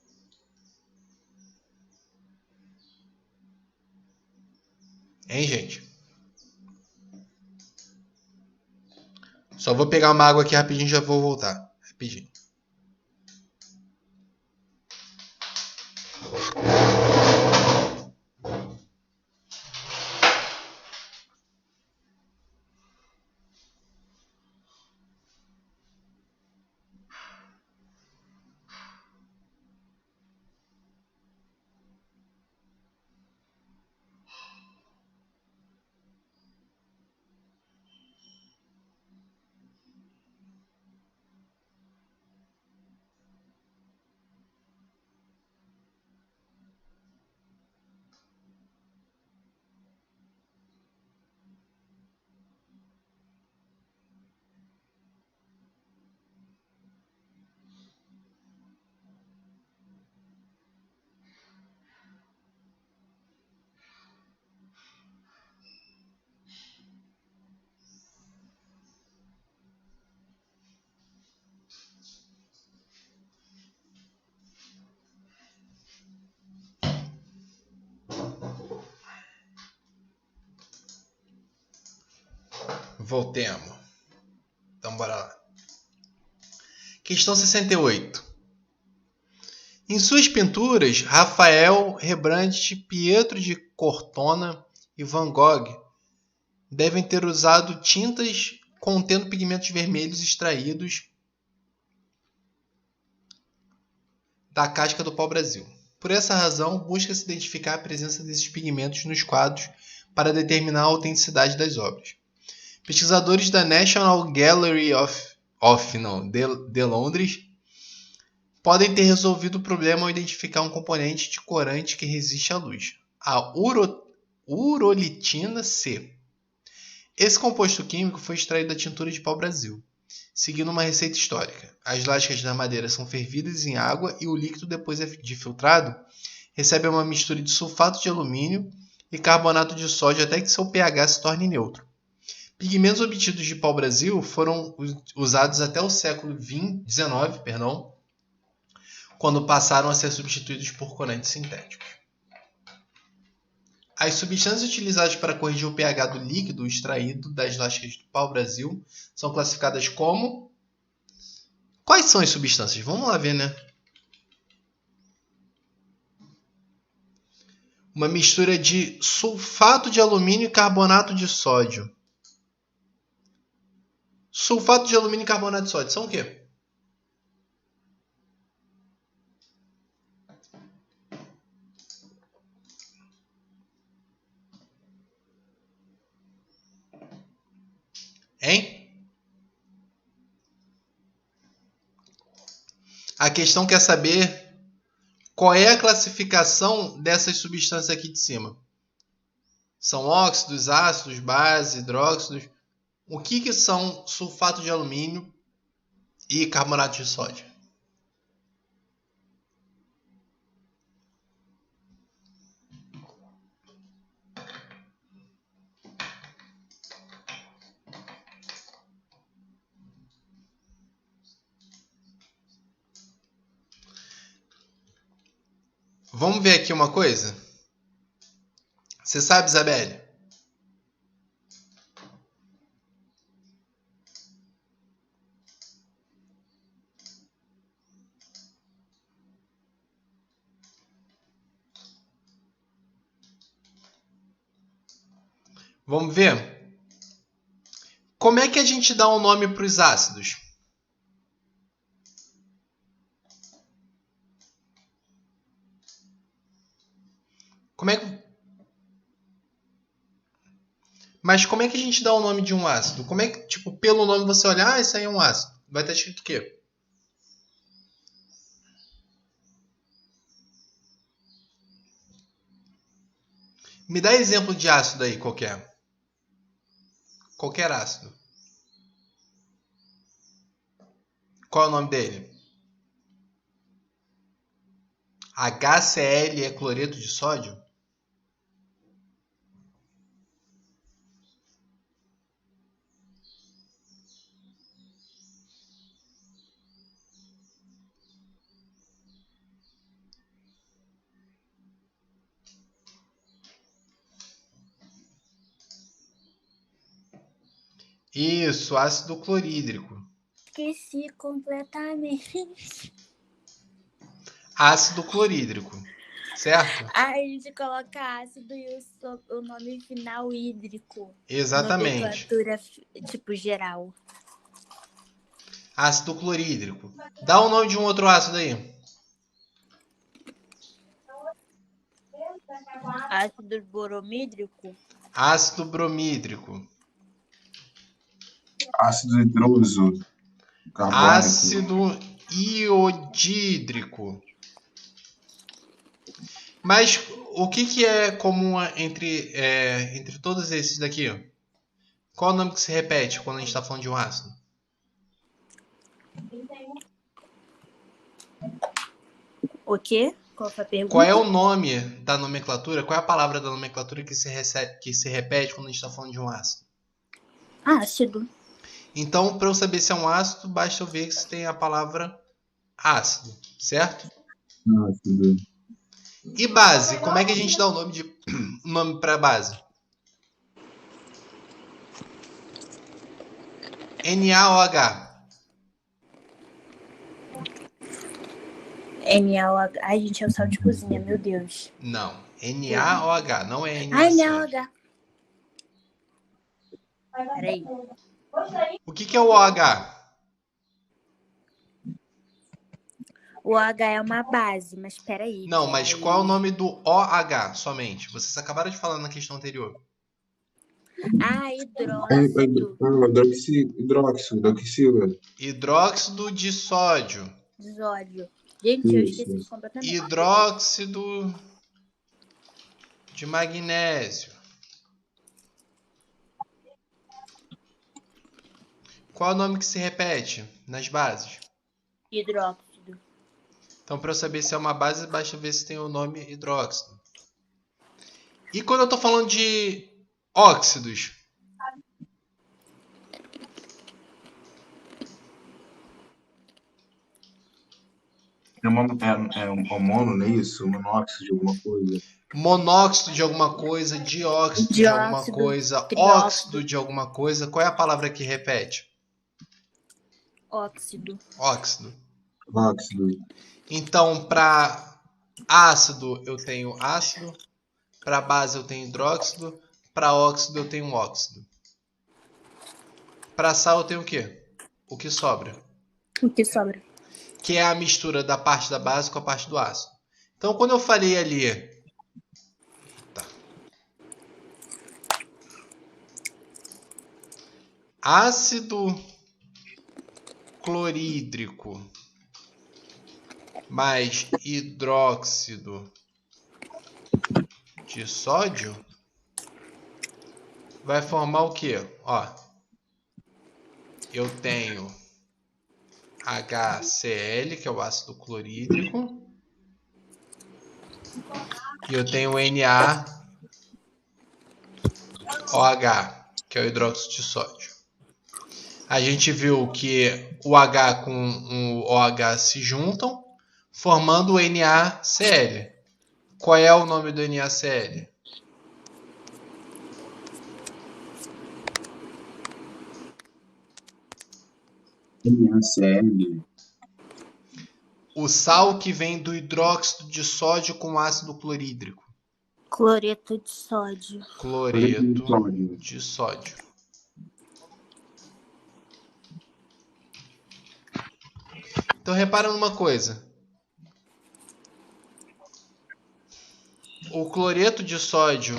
Hein, gente? Só vou pegar uma água aqui rapidinho e já vou voltar. Rapidinho. Voltemos. Então, bora lá. Questão 68. Em suas pinturas, Rafael, Rembrandt, Pietro de Cortona e Van Gogh devem ter usado tintas contendo pigmentos vermelhos extraídos da casca do pau-brasil. Por essa razão, busca-se identificar a presença desses pigmentos nos quadros para determinar a autenticidade das obras. Pesquisadores da National Gallery de Londres podem ter resolvido o problema ao identificar um componente de corante que resiste à luz, a urolitina C. Esse composto químico foi extraído da tintura de pau-brasil, seguindo uma receita histórica. As lascas da madeira são fervidas em água e o líquido, depois de filtrado, recebe uma mistura de sulfato de alumínio e carbonato de sódio até que seu pH se torne neutro. Pigmentos obtidos de pau-brasil foram usados até o século XIX, quando passaram a ser substituídos por corantes sintéticos. As substâncias utilizadas para corrigir o pH do líquido extraído das lascas do pau-brasil são classificadas como... Quais são as substâncias? Vamos lá ver, né? Uma mistura de sulfato de alumínio e carbonato de sódio. Sulfato de alumínio e carbonato de sódio são o quê? Hein? A questão quer saber qual é a classificação dessas substâncias aqui de cima. São óxidos, ácidos, bases, hidróxidos. O que são sulfato de alumínio e carbonato de sódio? Vamos ver aqui uma coisa? Você sabe, Isabelle? Vamos ver? Como é que a gente dá um nome para os ácidos? Como é que... Mas como é que a gente dá o nome de um ácido? Como é que, tipo, pelo nome você olha, ah, esse aí é um ácido. Vai estar escrito o quê? Me dá exemplo de ácido aí, qualquer. Qualquer ácido. Qual é o nome dele? HCl é cloreto de sódio? Isso, ácido clorídrico. Esqueci completamente. Ácido clorídrico, certo? A gente coloca ácido e o nome final hídrico. Exatamente. Nomenclatura, tipo, geral. Ácido clorídrico. Dá o nome de um outro ácido aí. Ácido bromídrico. Ácido bromídrico. Ácido hidroso carbônico. Ácido iodídrico. Mas o que é comum entre todos esses daqui? Qual é o nome que se repete quando a gente está falando de um ácido? O quê? Qual foi a pergunta? Qual é o nome da nomenclatura? Qual é a palavra da nomenclatura que se repete quando a gente está falando de um ácido? Ácido. Então, para eu saber se é um ácido, basta eu ver se tem a palavra ácido, certo? Ácido. E base? Como é que a gente dá o nome para base? NaOH. NaOH. Ai, gente, é o sal de cozinha, meu Deus. Não, NaOH, não é Ai, NaCl. NaOH. Peraí. O que é o OH? O OH é uma base, mas peraí. Não, mas qual é o nome do OH somente? Vocês acabaram de falar na questão anterior. Ah, hidróxido. Hidroxila. Hidróxido de sódio. De sódio. Gente, eu Isso. esqueci completamente. Hidróxido de magnésio. Qual é o nome que se repete nas bases? Hidróxido. Então, para eu saber se é uma base, basta ver se tem o nome hidróxido. E quando eu estou falando de óxidos? É um mono, não é isso? Monóxido de alguma coisa. Monóxido de alguma coisa, dióxido de alguma Dióxido, coisa, trióxido. óxido de alguma coisa. Qual é a palavra que repete? Óxido. Óxido. Óxido. Então, para ácido eu tenho ácido, para base eu tenho hidróxido, para óxido eu tenho óxido. Para sal eu tenho o quê? O que sobra? O que sobra? Que é a mistura da parte da base com a parte do ácido. Então, quando eu falei ali... ácido clorídrico mais hidróxido de sódio vai formar o quê? Ó, eu tenho HCl, que é o ácido clorídrico, e eu tenho NaOH, que é o hidróxido de sódio. A gente viu que o H com o OH se juntam, formando o NaCl. Qual é o nome do NaCl? NaCl. O sal que vem do hidróxido de sódio com ácido clorídrico. Cloreto de sódio. Cloreto de sódio. Então repara numa coisa. o cloreto de sódio,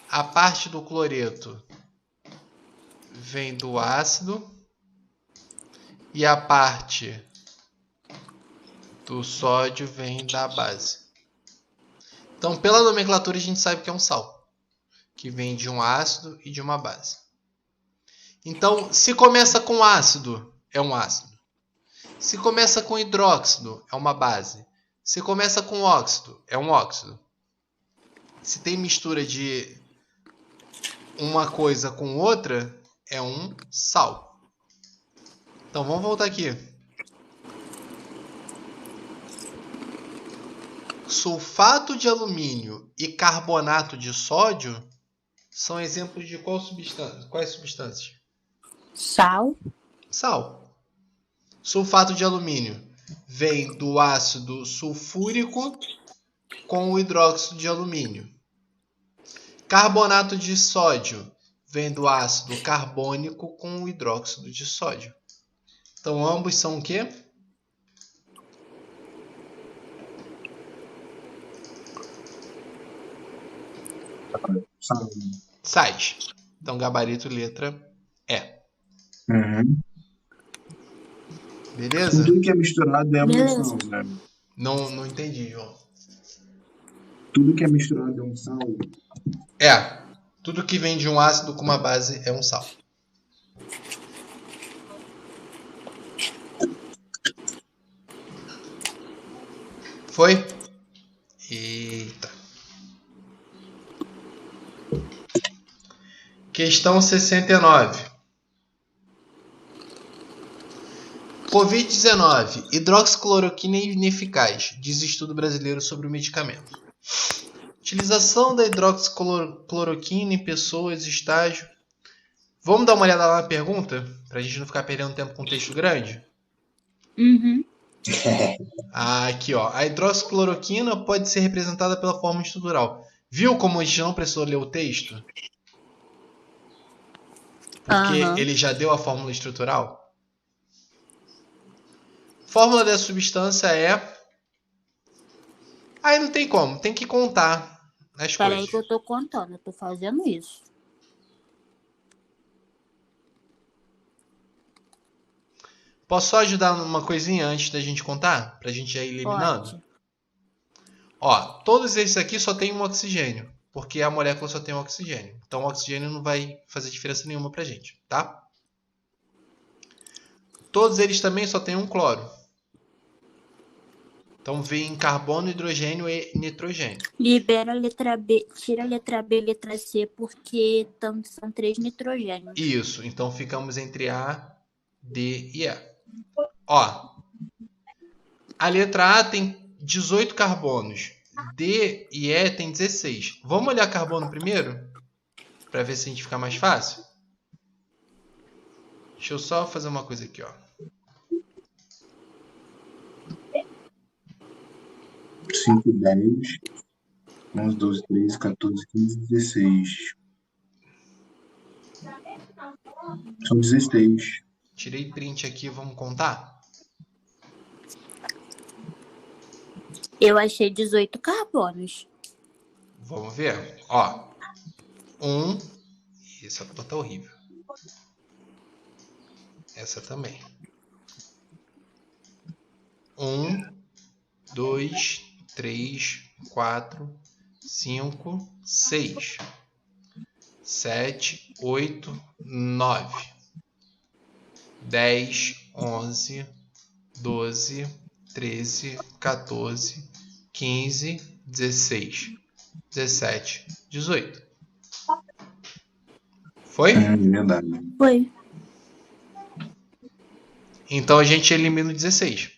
a parte do cloreto vem do ácido e a parte do sódio vem da base. Então, pela nomenclatura, a gente sabe que é um sal, que vem de um ácido e de uma base. Então, se começa com ácido, é um ácido. Se começa com hidróxido, é uma base. Se começa com óxido, é um óxido. Se tem mistura de uma coisa com outra, é um sal. Então, vamos voltar aqui. Sulfato de alumínio e carbonato de sódio são exemplos de quais substâncias? Sal. Sal. Sulfato de alumínio vem do ácido sulfúrico com o hidróxido de alumínio. Carbonato de sódio vem do ácido carbônico com o hidróxido de sódio. Então, ambos são o quê? Sais. Então, gabarito, letra E. Beleza? Tudo que é misturado é um sal, né? Não entendi, João. Tudo que é misturado é um sal. É. Tudo que vem de um ácido com uma base é um sal. Foi? Eita. Questão 69. Covid-19. Hidroxicloroquina é ineficaz, diz estudo brasileiro sobre o medicamento. Utilização da hidroxicloroquina em pessoas, estágio. Vamos dar uma olhada lá na pergunta? Pra gente não ficar perdendo tempo com texto grande? Uhum. Aqui, ó. A hidroxicloroquina pode ser representada pela forma estrutural. Viu como a gente não precisou ler o texto? Porque ele já deu a fórmula estrutural. Fórmula da substância é... Aí não tem como, tem que contar as coisas. Peraí que eu tô contando, eu tô fazendo isso. Posso só ajudar numa coisinha antes da gente contar? Pra gente já ir eliminando? Pode. Ó, todos esses aqui só tem um oxigênio. Porque a molécula só tem um oxigênio. Então o oxigênio não vai fazer diferença nenhuma pra gente, tá? Todos eles também só tem um cloro. Então vem carbono, hidrogênio e nitrogênio. Libera a letra B, tira a letra B e letra C, porque são 3 nitrogênios. Isso, então ficamos entre A, D e E. Ó, a letra A tem 18 carbonos. D e E tem 16. Vamos olhar carbono primeiro? Para ver se a gente fica mais fácil. Deixa eu só fazer uma coisa aqui, ó. 5, 10, 11, 12, 13, 14, 15, 16. São 16. Tirei print aqui, vamos contar? Eu achei 18 carbonos. Vamos ver. Ó. 1. Essa cor tá horrível. Essa também. 1, 2, 3, 4, 5, 6, 7, 8, 9, 10, 11, 12, 13, 14, 15, 16, 17, 18. Foi? É verdade. Foi. Então a gente elimina o 16.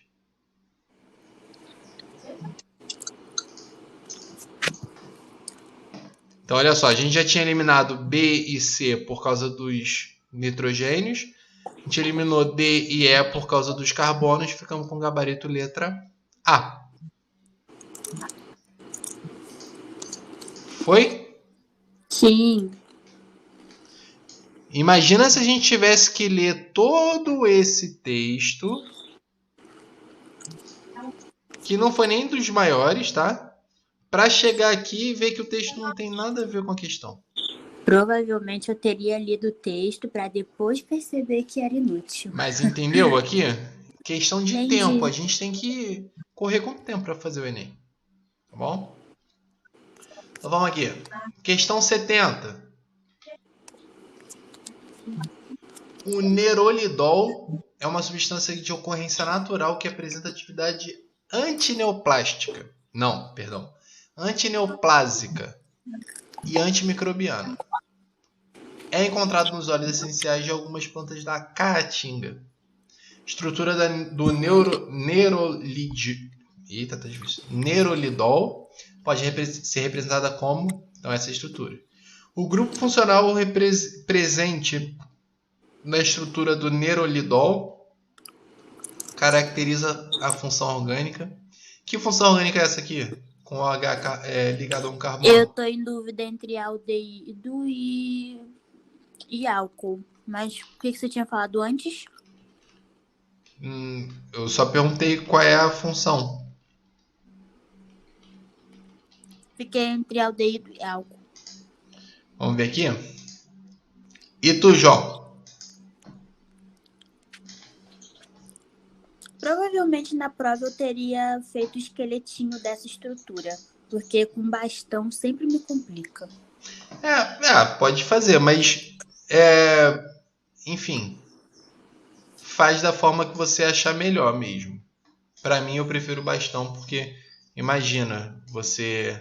Então olha só, a gente já tinha eliminado B e C por causa dos nitrogênios. A gente eliminou D e E por causa dos carbonos. Ficamos com o gabarito letra A. Foi? Sim. Imagina se a gente tivesse que ler todo esse texto, que não foi nem dos maiores, tá? para chegar aqui e ver que o texto não tem nada a ver com a questão. Provavelmente eu teria lido o texto para depois perceber que era inútil. Mas entendeu aqui? Questão de Entendi. tempo. A gente tem que correr com o tempo para fazer o Enem. Tá bom? Então vamos aqui. Questão 70. O nerolidol é uma substância de ocorrência natural que apresenta atividade antineoplástica. Não, perdão. Antineoplásica e antimicrobiana. É encontrado nos óleos essenciais de algumas plantas da caatinga. Estrutura do nerolidol pode ser representada como essa estrutura. O grupo funcional presente na estrutura do nerolidol caracteriza a função orgânica. Que função orgânica é essa aqui? Com o H ligado a um carbono. Eu tô em dúvida entre aldeído e álcool. Mas o que você tinha falado antes? Eu só perguntei qual é a função. Fiquei entre aldeído e álcool. Vamos ver aqui. E tu, João? Provavelmente na prova eu teria feito o esqueletinho dessa estrutura, porque com bastão sempre me complica. Pode fazer, mas enfim, faz da forma que você achar melhor mesmo. Para mim eu prefiro bastão, porque imagina você,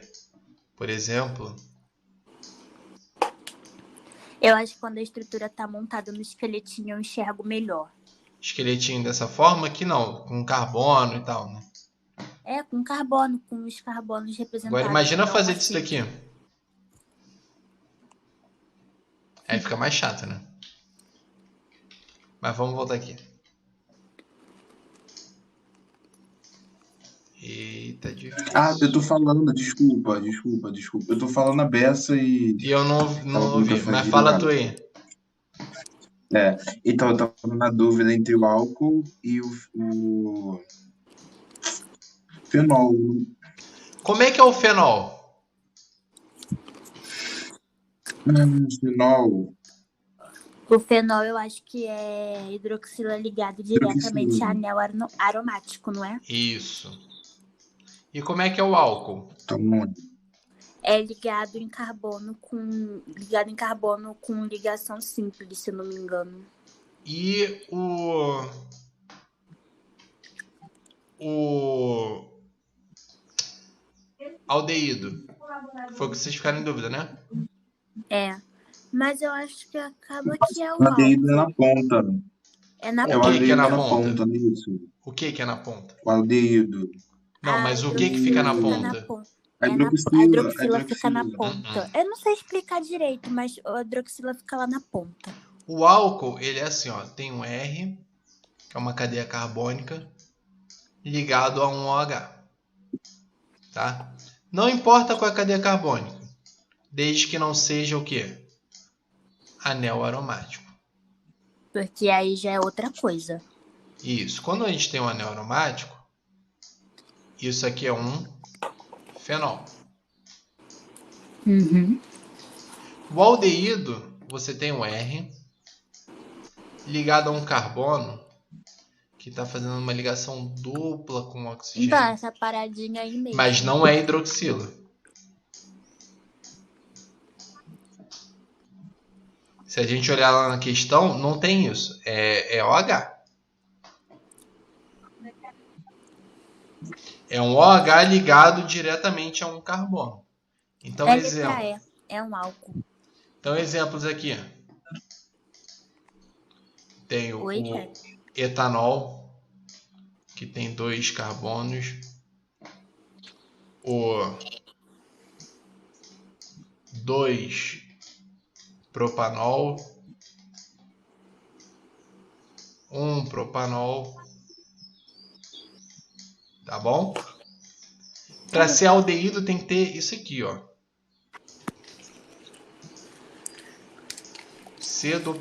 por exemplo... Eu acho que quando a estrutura tá montada no esqueletinho eu enxergo melhor. Esqueletinho dessa forma que não, com carbono e tal, né? Com carbono, com os carbonos representados. Agora imagina então, fazer assim, disso daqui. Aí fica mais chato, né? Mas vamos voltar aqui. Eita, difícil. Eu tô falando, desculpa. Eu tô falando a beça e... E eu não ouvi, mas fala tu aí. Então eu tava na dúvida entre o álcool e o fenol. Como é que é o fenol? Fenol. O fenol eu acho que é hidroxila ligado diretamente a anel aromático, não é? Isso. E como é que é o álcool? É ligado em carbono com ligação simples, se eu não me engano. E o aldeído? Foi o que vocês ficaram em dúvida, né? Mas eu acho que acaba que é o O aldeído é álcool. na ponta. É na O ponta. que é na ponta? Isso. O que é na ponta? O aldeído. Não, mas o que fica na ponta? A hidroxila fica na hidroxila. ponta. Eu não sei explicar direito, mas a hidroxila fica lá na ponta. O álcool, ele é assim, ó, tem um R, que é uma cadeia carbônica, ligado a um OH. Tá? Não importa qual é a cadeia carbônica, desde que não seja o quê? Anel aromático. Porque aí já é outra coisa. Isso. Quando a gente tem um anel aromático, isso aqui é um fenol. O aldeído, você tem um R ligado a um carbono que está fazendo uma ligação dupla com o oxigênio. Então, essa paradinha aí mesmo. Mas não é hidroxila. Se a gente olhar lá na questão, não tem isso. É OH. É um OH ligado diretamente a um carbono. Então, exemplo. É um álcool. Então, exemplos aqui. Tem o etanol, que tem 2 carbonos. O 2-propanol. 1-propanol. Tá bom? Para ser aldeído tem que ter isso aqui, ó. C-O,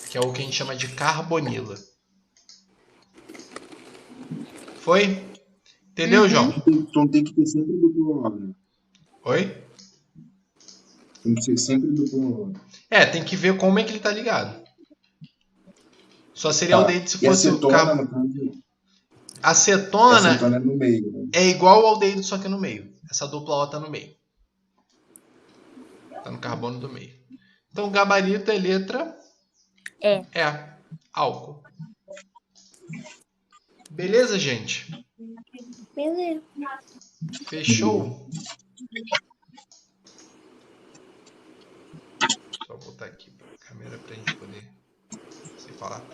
que é o que a gente chama de carbonila. Foi? Entendeu, João? Então tem que ter sempre duplo nó, né? Oi? Tem que ser sempre duplo nó. Tem que ver como é que ele tá ligado. Só seria Tá. aldeído se E fosse o acetona, cabo. no caso, Acetona acetona é no meio, né? é igual ao aldeído, só que no meio. Essa dupla O tá no meio. Tá no carbono do meio. Então, gabarito é letra É. álcool. Beleza, gente? Beleza. Fechou? Só botar aqui a câmera pra gente poder se falar.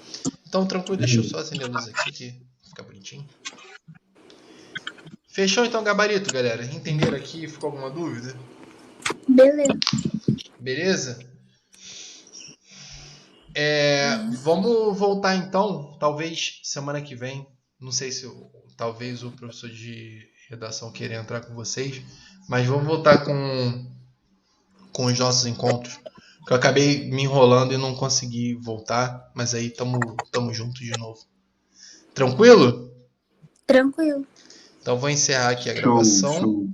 Então, tranquilo, deixa eu só acender a luz aqui que fica bonitinho. Fechou então, gabarito, galera? Entenderam aqui? Ficou alguma dúvida? Beleza. Beleza? Vamos voltar então, talvez semana que vem. Não sei se talvez o professor de redação queira entrar com vocês, mas vamos voltar com os nossos encontros. Que eu acabei me enrolando e não consegui voltar, mas aí tamo junto de novo. Tranquilo? Tranquilo. Então vou encerrar aqui a Show, gravação. show.